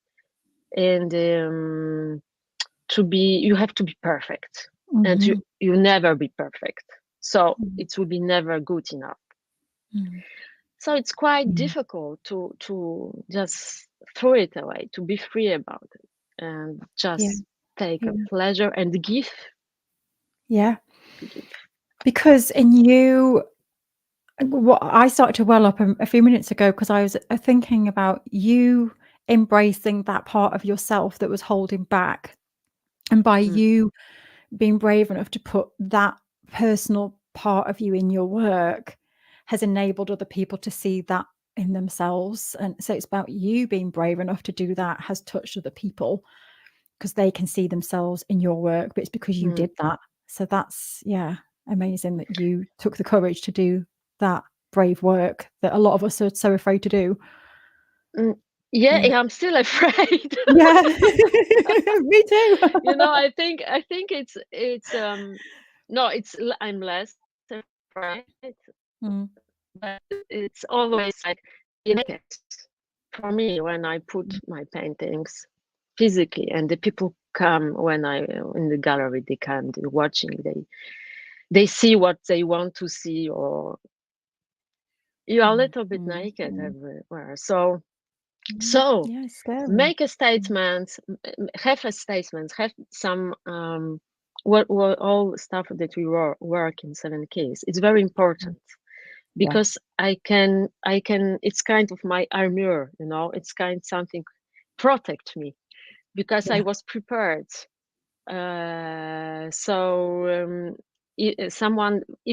and you have to be perfect, and you never be perfect. So it will be never good enough. So it's quite difficult to just throw it away, to be free about it, and just take a pleasure and give. Yeah. Because in you, what I started to well up a few minutes ago, because I was thinking about you embracing that part of yourself that was holding back. And by you being brave enough to put that personal part of you in your work has enabled other people to see that in themselves. And so it's about you being brave enough to do that has touched other people because they can see themselves in your work, but it's because you did that. So that's, amazing that you took the courage to do that brave work that a lot of us are so afraid to do. I'm still afraid. Yeah. Me too. You know, I think it's I'm less afraid, but it's always like naked for me when I put my paintings physically, and the people come when I in the gallery. They come, they're watching, they see what they want to see, or you're a little bit naked everywhere. So make a statement, have a statement, have some what all stuff that we work in 7 Keys. It's very important because I can it's kind of my armor, you know, it's kind of something protect me because I was prepared. If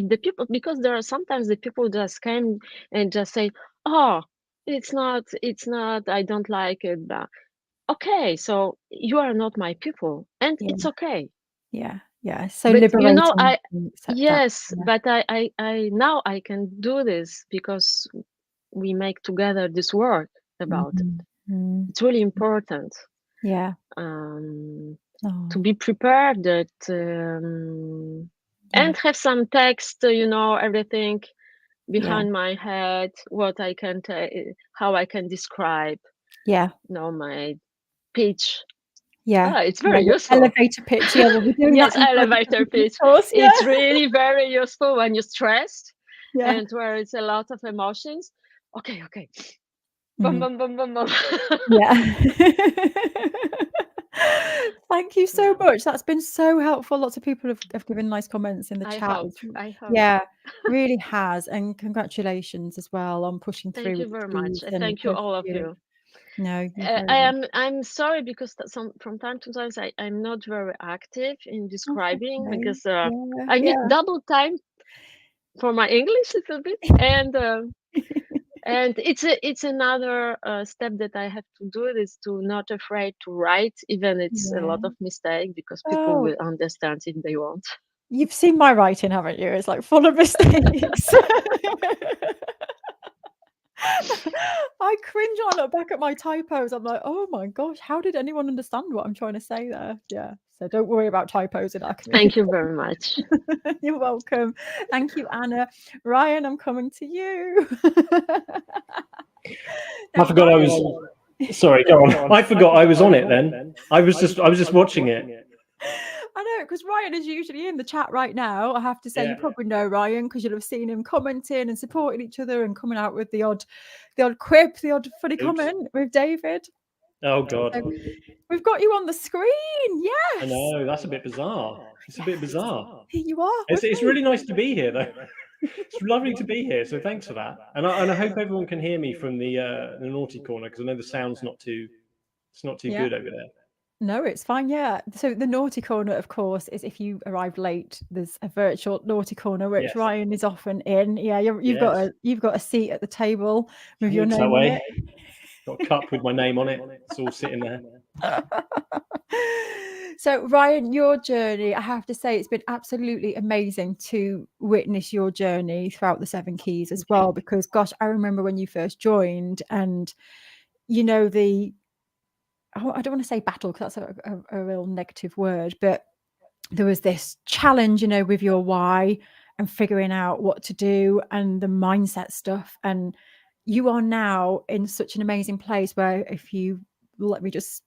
the people, because there are sometimes the people just came and just say, oh, it's not, I don't like it. But okay, so you are not my people, and it's okay. So but liberating. You know, but I now I can do this because we make together this work about it. It's really important. To be prepared that and have some text, you know, everything behind my head, what I can how I can describe, you know, my pitch. It's very useful. Elevator pitch. We'll be doing yes, that elevator pitch. Course, It's really very useful when you're stressed and where it's a lot of emotions. Okay. Bum, bum, bum, bum, bum. Thank you so much. That's been so helpful. Lots of people have given nice comments in the chat. I hope. Yeah, really has. And congratulations as well on pushing through. Thank you very much. Thank you, all of you. No, I'm sorry because from time to time I'm not very active in describing because I need double time for my English a little bit, and and it's another step that I have to do is to not afraid to write, even it's a lot of mistake, because people will understand if they want. You've seen my writing, haven't you? It's like full of mistakes. I cringe when I look back at my typos. I'm like, oh my gosh, how did anyone understand what I'm trying to say there? Yeah. So don't worry about typos in our community. Thank you very much. You're welcome. Thank you, Anna. Ryan, I'm coming to you. I forgot I was. Sorry, go on. I forgot I was on it then. I was just watching it. I know, because Ryan is usually in the chat right now. I have to say, you probably know Ryan because you'll have seen him commenting and supporting each other and coming out with the odd quip, the odd funny comment with David. Oh God. So we've got you on the screen. Yes. I know, that's a bit bizarre. It's a bit bizarre. Here you are. It's really nice to be here though. It's lovely to be here. So thanks for that. And I hope everyone can hear me from the naughty corner, because I know the sound's not too good over there. No, it's fine. Yeah. So the naughty corner, of course, is if you arrived late, there's a virtual naughty corner, which Ryan is often in. Yeah, you've got a seat at the table with your name on it. Got a cup with my name on it. It's all sitting there. So Ryan, your journey, I have to say, it's been absolutely amazing to witness your journey throughout the 7 Keys as well, because gosh, I remember when you first joined, and you know, I don't want to say battle because that's a real negative word, but there was this challenge, you know, with your why and figuring out what to do and the mindset stuff. And you are now in such an amazing place where, if you let me just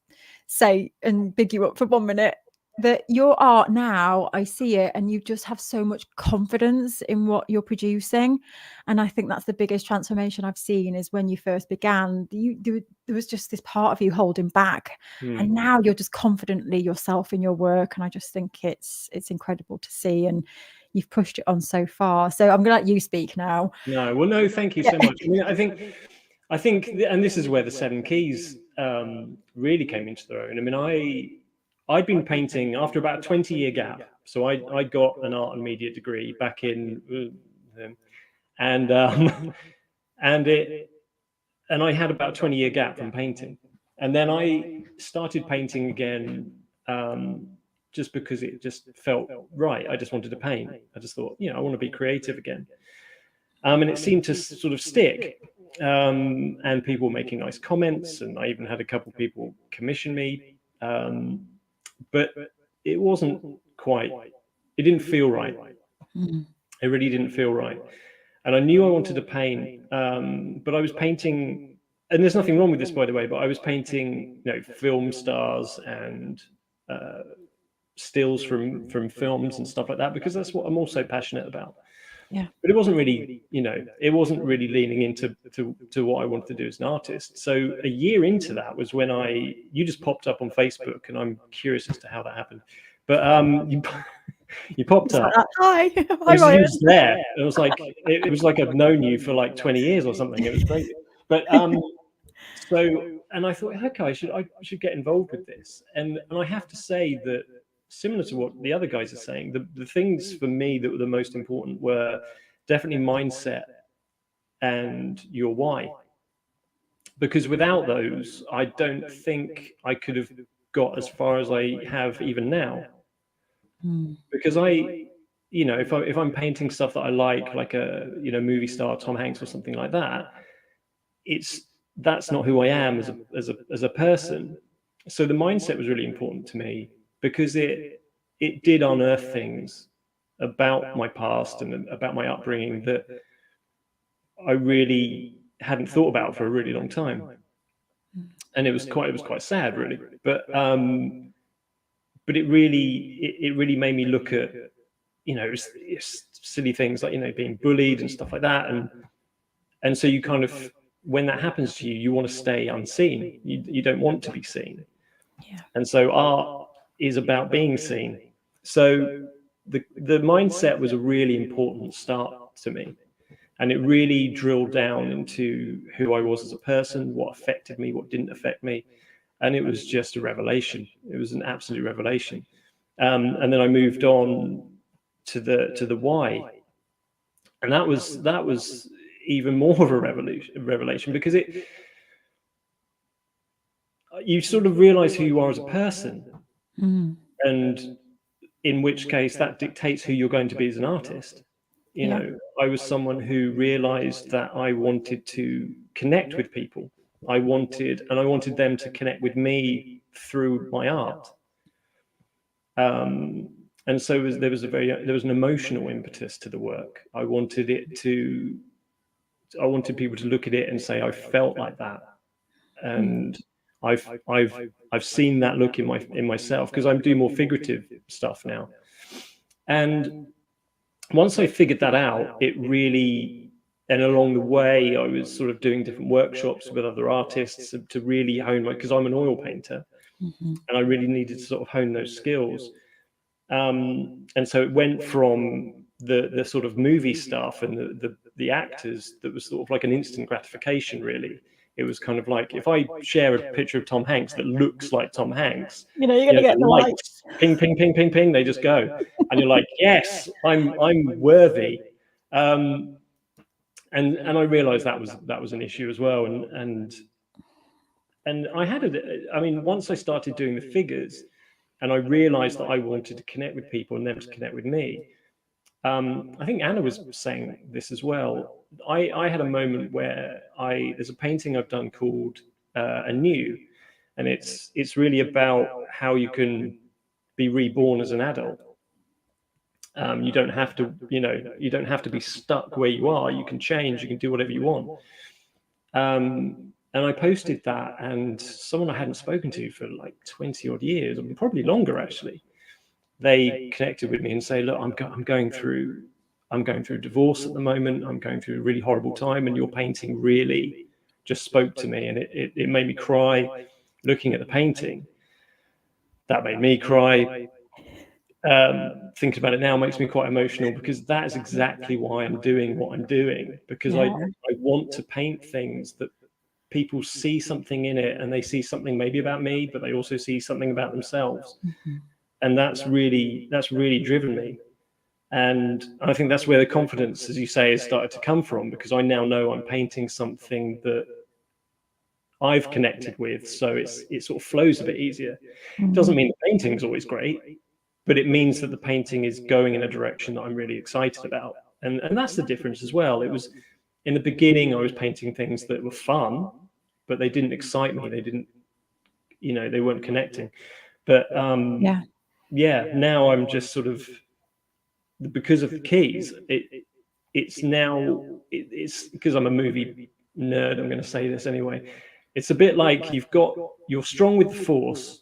say and big you up for 1 minute, that your art now, I see it, and you just have so much confidence in what you're producing. And I think that's the biggest transformation I've seen, is when you first began, there was just this part of you holding back. And now you're just confidently yourself in your work. And I just think it's incredible to see. And you've pushed it on so far. So I'm going to let you speak now. No, well, no, thank you so much. I mean, I think, and this is where the 7 Keys really came into their own. I mean, I'd been painting after about a 20-year gap. So I got an art and media degree back in, and I had about a 20-year gap from painting. And then I started painting again, just because it just felt right. I just wanted to paint. I just thought, I want to be creative again. And it seemed to sort of stick. And people were making nice comments, and I even had a couple of people commission me. But it wasn't quite, it didn't feel right. It really didn't feel right. And I knew I wanted to paint, but I was painting, and there's nothing wrong with this, by the way, but I was painting, film stars and stills from films and stuff like that, because that's what I'm also passionate about. Yeah. But it wasn't really, it wasn't really leaning into what I wanted to do as an artist. So a year into that was when you just popped up on Facebook, and I'm curious as to how that happened. But you popped up. Hi. Hi, Ryan. You was there. It was like I've known you for like 20 years or something. It was crazy. But and I thought, okay, I should get involved with this. And I have to say that, similar to what the other guys are saying, the things for me that were the most important were definitely mindset and your why. Because without those, I don't think I could have got as far as I have even now. Because if I'm painting stuff that I like a movie star, Tom Hanks or something like that, that's not who I am as a person. So the mindset was really important to me, because it did unearth things about my past and about my upbringing that I really hadn't thought about for a really long time. And it was quite sad, really. But it really made me look at, it's silly things like, being bullied and stuff like that. And so you kind of, when that happens to you, you want to stay unseen. You don't want to be seen. Yeah. And so art is about being seen. So the mindset was a really important start to me. And it really drilled down into who I was as a person, what affected me, what didn't affect me. And it was just a revelation. It was an absolute revelation. And then I moved on to the why. And that was even more of a revelation, because you sort of realize who you are as a person. And in which case that dictates who you're going to be as an artist. I was someone who realized that I wanted to connect with people. I wanted them to connect with me through my art. And so there was an emotional impetus to the work. I wanted people to look at it and say, I felt like that. And I've seen that look in myself, because I'm doing more figurative stuff now. And once I figured that out, and along the way, I was sort of doing different workshops with other artists to really hone because I'm an oil painter, and I really needed to sort of hone those skills. And so it went from the sort of movie stuff and the actors that was sort of like an instant gratification, really. It was kind of like, if I share a picture of Tom Hanks that looks like Tom Hanks, you're going to get the likes. Ping, ping, ping, ping, ping, they just go. And you're like, yes, I'm worthy. And I realized that was an issue as well. And I had once I started doing the figures, and I realized that I wanted to connect with people and them to connect with me. I think Anna was saying this as well. I had a moment where there's a painting I've done called Anew, and it's really about how you can be reborn as an adult. You don't have to, you don't have to be stuck where you are. You can change, you can do whatever you want. And I posted that, and someone I hadn't spoken to for like 20 odd years, or probably longer actually, they connected with me and say, look, I'm going through divorce at the moment. I'm going through a really horrible time, and your painting really just spoke to me, and it made me cry looking at the painting. That made me cry. Thinking about it now makes me quite emotional, because that is exactly why I'm doing what I'm doing, because I want to paint things that people see something in it, and they see something maybe about me, but they also see something about themselves. And that's really driven me. And I think that's where the confidence, as you say, has started to come from, because I now know I'm painting something that I've connected with, so it sort of flows a bit easier. It doesn't mean the painting's always great, but it means that the painting is going in a direction that I'm really excited about. And that's the difference as well. It was, in the beginning, I was painting things that were fun, but they didn't excite me. They didn't, they weren't connecting. But now I'm just sort of, because of the keys, it's because I'm a movie nerd, I'm going to say this anyway. It's a bit like you're strong with the Force,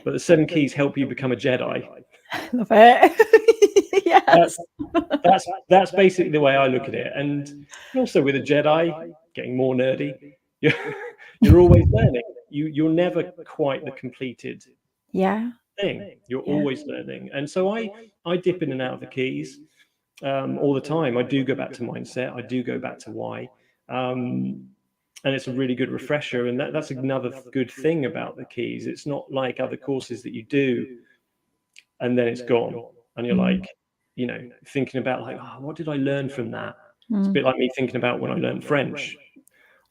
but the 7 keys help you become a Jedi. Love it. Yes. That's basically the way I look at it. And also with a Jedi, getting more nerdy, you're always learning. You're never quite the completed thing. You're always learning. And so I dip in and out of the keys all the time. I do go back to mindset. I do go back to why. And it's a really good refresher. And that's another good thing about the keys. It's not like other courses that you do and then it's gone. And you're like, thinking about like, oh, what did I learn from that? It's a bit like me thinking about when I learned French.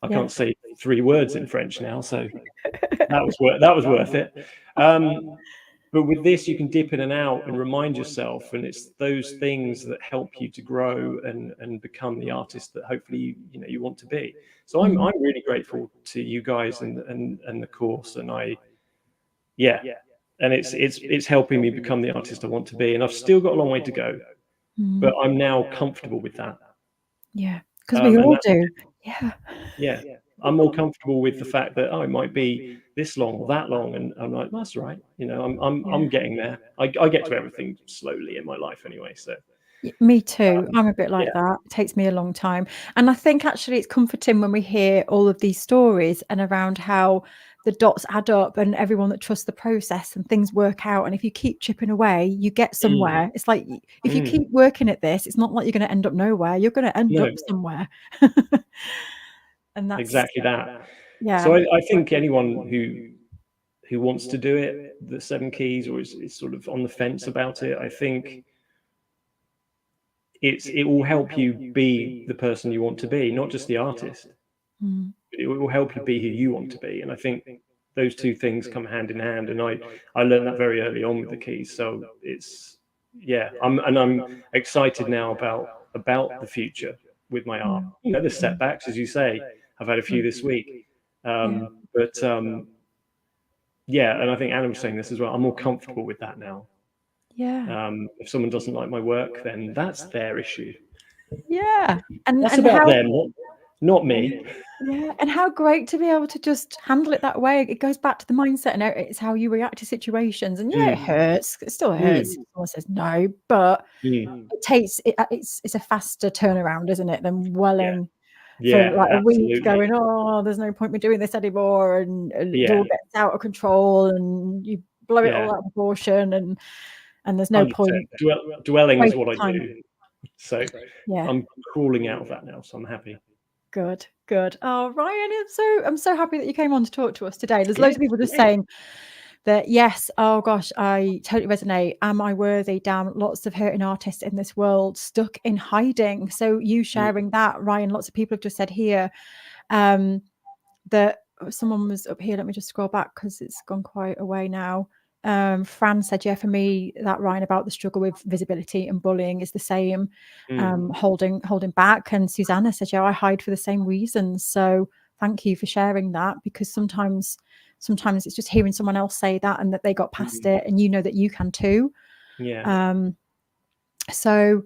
I can't say 3 words in French now, so that was worth it. But with this, you can dip in and out and remind yourself, and it's those things that help you to grow and become the artist that hopefully you want to be. So I'm really grateful to you guys and the course, and and it's helping me become the artist I want to be. And I've still got a long way to go, but I'm now comfortable with that. Yeah, because we all do. Yeah. I'm more comfortable with the fact that it might be this long or that long, and I'm like, that's right. I'm getting there. I get to everything slowly in my life anyway. So me too. I'm a bit like that. It takes me a long time, and I think actually it's comforting when we hear all of these stories and around how the dots add up and everyone that trusts the process and things work out. And if you keep chipping away, you get somewhere. It's like if you keep working at this, it's not like you're going to end up nowhere. You're going to end up somewhere. And that's exactly that. Yeah. So I think anyone who wants to do it, the 7 keys, or is sort of on the fence about it, I think it will help you be the person you want to be, not just the artist. It will help you be who you want to be. And I think those 2 things come hand in hand. And I learned that very early on with the keys. So it's I'm excited now about the future with my art. The setbacks, as you say, I've had a few this week. And I think Anna was saying this as well. I'm more comfortable with that now. If someone doesn't like my work, then that's their issue. And that's about them, not me. And how great to be able to just handle it that way. It goes back to the mindset, and it's how you react to situations. And it hurts. It still hurts if someone says no, but it takes it's a faster turnaround, isn't it, than welling for like a week going, oh, there's no point me doing this anymore, and it all gets out of control and you blow it all out of proportion, and there's no 100%. Point dwelling is what I do, so I'm crawling out of that now, so I'm happy. Good. Oh, Ryan, I'm so happy that you came on to talk to us today. There's loads of people just saying that, yes, oh gosh, I totally resonate. Am I worthy? Damn, lots of hurting artists in this world stuck in hiding. So you sharing that, Ryan, lots of people have just said here that someone was up here. Let me just scroll back because it's gone quite away now. Fran said, for me, that Ryan, about the struggle with visibility and bullying is the same, holding back. And Susanna said, I hide for the same reasons. So thank you for sharing that, because sometimes it's just hearing someone else say that and that they got past it, and that you can too. So,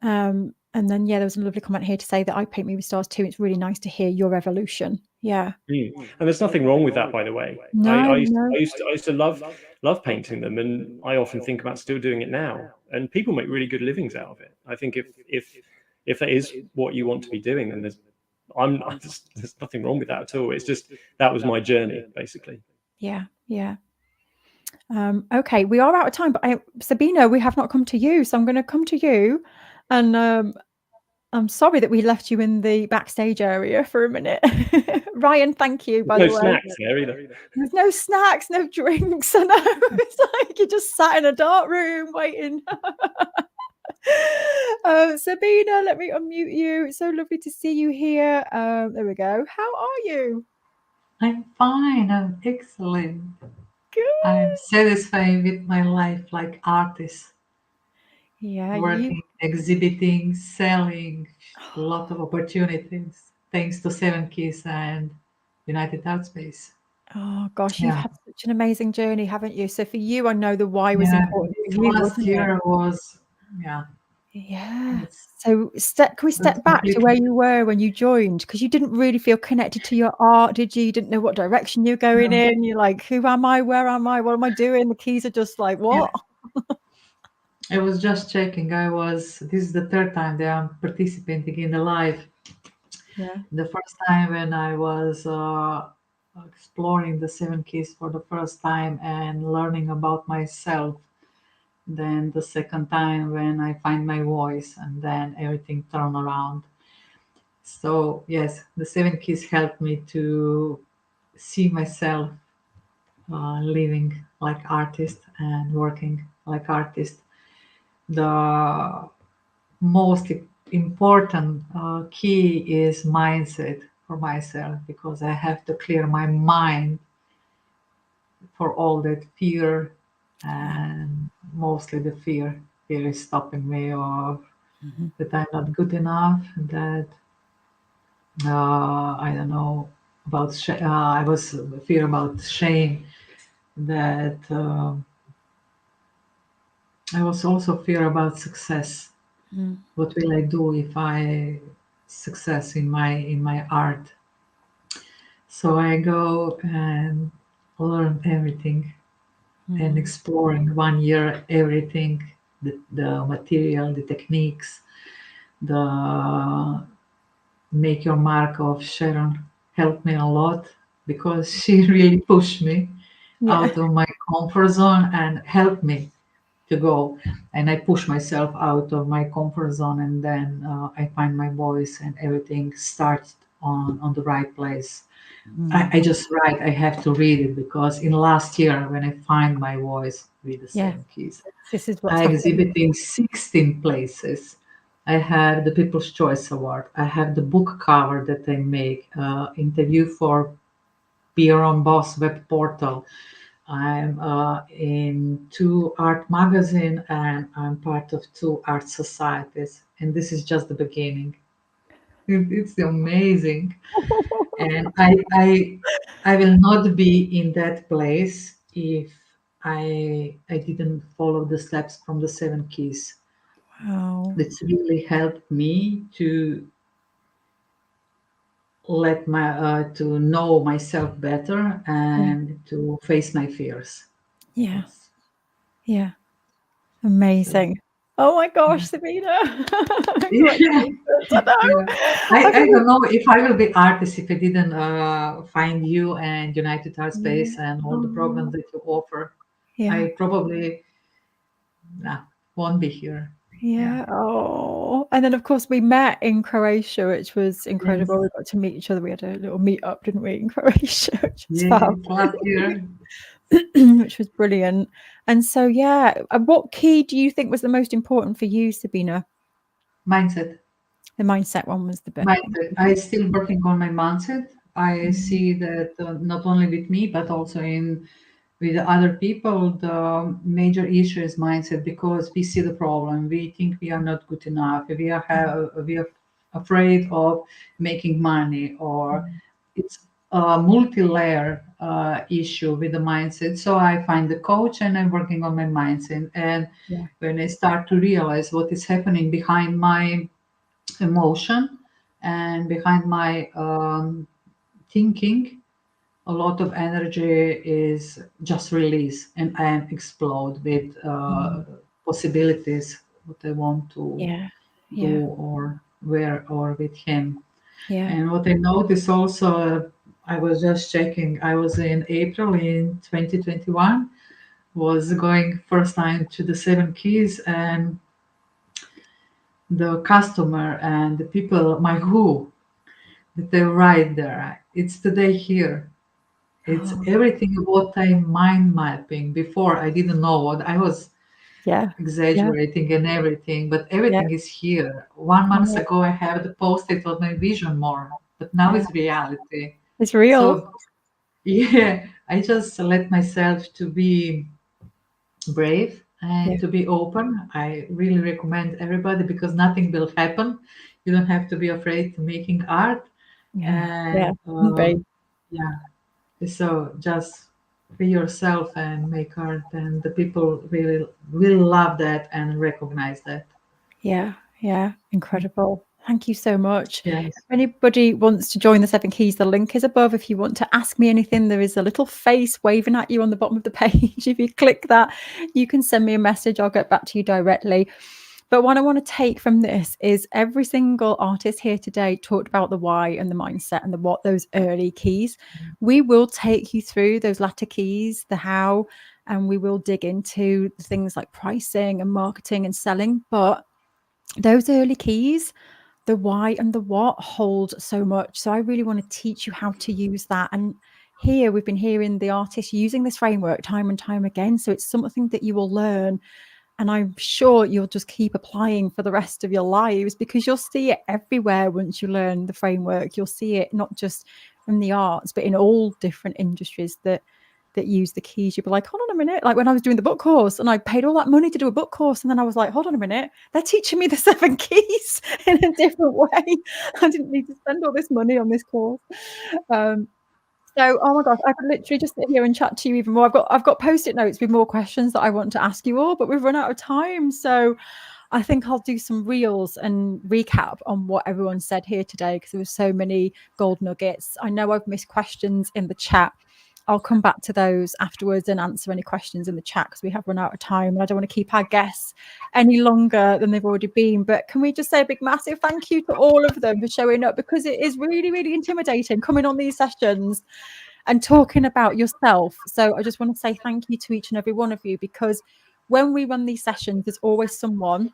and then, yeah, there was a lovely comment here to say that I paint me with stars too. It's really nice to hear your evolution. Yeah. And there's nothing wrong with that, by the way. No, I used no. to love painting them, and I often think about still doing it now. And people make really good livings out of it. I think if that is what you want to be doing, then there's nothing wrong with that at all. It's just that was my journey, basically. Yeah, yeah. Okay, we are out of time, but Sabina, we have not come to you, so I'm going to come to you, and I'm sorry that we left you in the backstage area for a minute. Ryan, thank you, by the way. No snacks there either. There's no snacks, no drinks. I know. It's like you just sat in a dark room waiting. Sabina, let me unmute you. It's so lovely to see you here. There we go. How are you? I'm fine. I'm excellent. Good. I'm satisfied with my life like artist. Yeah, working, exhibiting, selling, a lot of opportunities thanks to 7 Keys and United ArtSpace. Oh gosh, you've had such an amazing journey, haven't you? So for you, I know the why was important for you. Last year was, yeah. So can we step back to where you were when you joined? Because you didn't really feel connected to your art, did you? You didn't know what direction you're going in. You're like, who am I? Where am I? What am I doing? The keys are just like, what? I was just checking. This is the third time that I'm participating in the live. Yeah. The first time when I was exploring the 7 Keys for the first time and learning about myself. Then the second time when I find my voice, and then everything turned around. So yes, the 7 Keys helped me to see myself living like artist and working like artist. The most important key is mindset for myself, because I have to clear my mind for all that fear, and mostly the fear is stopping me, or that I'm not good enough, that I don't know about I was fear about shame, that I was also fear about success. What will I do if I success in my art? So I go and learn everything and exploring 1 year everything, the material, the techniques, the Make Your Mark of Sharon helped me a lot, because she really pushed me out of my comfort zone and helped me to go. And I push myself out of my comfort zone, and then I find my voice, and everything starts on the right place. I just write. I have to read it, because in last year when I find my voice with the 7 Keys, this is what's I exhibit happening. in 16 places. I have the People's Choice Award. I have the book cover that I make, interview for Beer on Boss web portal. I'm in 2 art magazines, and I'm part of 2 art societies. And this is just the beginning. It's amazing. And I will not be in that place if I didn't follow the steps from the 7 Keys. Wow. It's really helped me to to know myself better and to face my fears. Yes. Yeah. Amazing. Oh my gosh, Sabina. I don't know if I will be artist if I didn't find you and United ArtSpace and all the programs that you offer. I probably won't be here. Yeah. Oh, and then of course we met in Croatia, which was incredible. We got to meet each other. We had a little meet up, didn't we, in Croatia, which was fab. Last year. Which was brilliant. And so, what key do you think was the most important for you, Sabina? Mindset. The mindset one was the best. Mindset. I'm still working on my mindset. I see that not only with me, but also with other people, the major issue is mindset, because we see the problem. We think we are not good enough. We are afraid of making money, or it's multi-layer issue with the mindset. So I find the coach and I'm working on my mindset. And when I start to realize what is happening behind my emotion and behind my thinking, a lot of energy is just release, and I explode with possibilities what I want to do or where or with him. And what I noticed also, I was just checking, I was in April in 2021, was going first time to the 7 Keys, and the customer and the people, my who, that they write there, it's today here. It's everything what I'm mind mapping. Before I didn't know what I was exaggerating and everything, but everything is here. 1 month ago I have the post-it on my vision more, but now it's reality. It's real. So yeah, I just let myself to be brave and to be open. I really recommend everybody, because nothing will happen. You don't have to be afraid to making art. And so just be yourself and make art, and the people really will love that and recognize that. Incredible. Thank you so much. Yes. If anybody wants to join the 7 Keys, the link is above. If you want to ask me anything, there is a little face waving at you on the bottom of the page. If you click that, you can send me a message. I'll get back to you directly. But what I want to take from this is every single artist here today talked about the why and the mindset and the what, those early keys. We will take you through those latter keys, the how, and we will dig into things like pricing and marketing and selling. But those early keys, the why and the what, hold so much. So I really want to teach you how to use that. And here we've been hearing the artists using this framework time and time again. So it's something that you will learn. And I'm sure you'll just keep applying for the rest of your lives, because you'll see it everywhere once you learn the framework. You'll see it not just in the arts, but in all different industries that use the keys. You'll be like, hold on a minute. Like when I was doing the book course and I paid all that money to do a book course, and then I was like, hold on a minute, they're teaching me the 7 keys in a different way. I didn't need to spend all this money on this course. So, oh my gosh, I could literally just sit here and chat to you even more. I've got post-it notes with more questions that I want to ask you all, but we've run out of time. So I think I'll do some reels and recap on what everyone said here today, because there were so many gold nuggets. I know I've missed questions in the chat. I'll come back to those afterwards and answer any questions in the chat, because we have run out of time and I don't want to keep our guests any longer than they've already been. But can we just say a big massive thank you to all of them for showing up, because it is really, really intimidating coming on these sessions and talking about yourself. So I just want to say thank you to each and every one of you, because when we run these sessions, there's always someone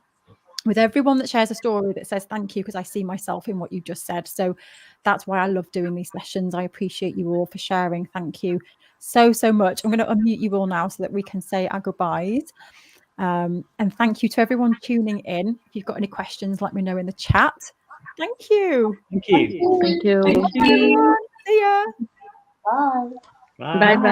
with everyone that shares a story that says thank you, because I see myself in what you just said. So that's why I love doing these sessions. I appreciate you all for sharing. Thank you so much. I'm going to unmute you all now so that we can say our goodbyes. And thank you to everyone tuning in. If you've got any questions, let me know in the chat. Thank you. Thank you. Thank you. Thank you. See ya. Bye. Bye. Bye bye.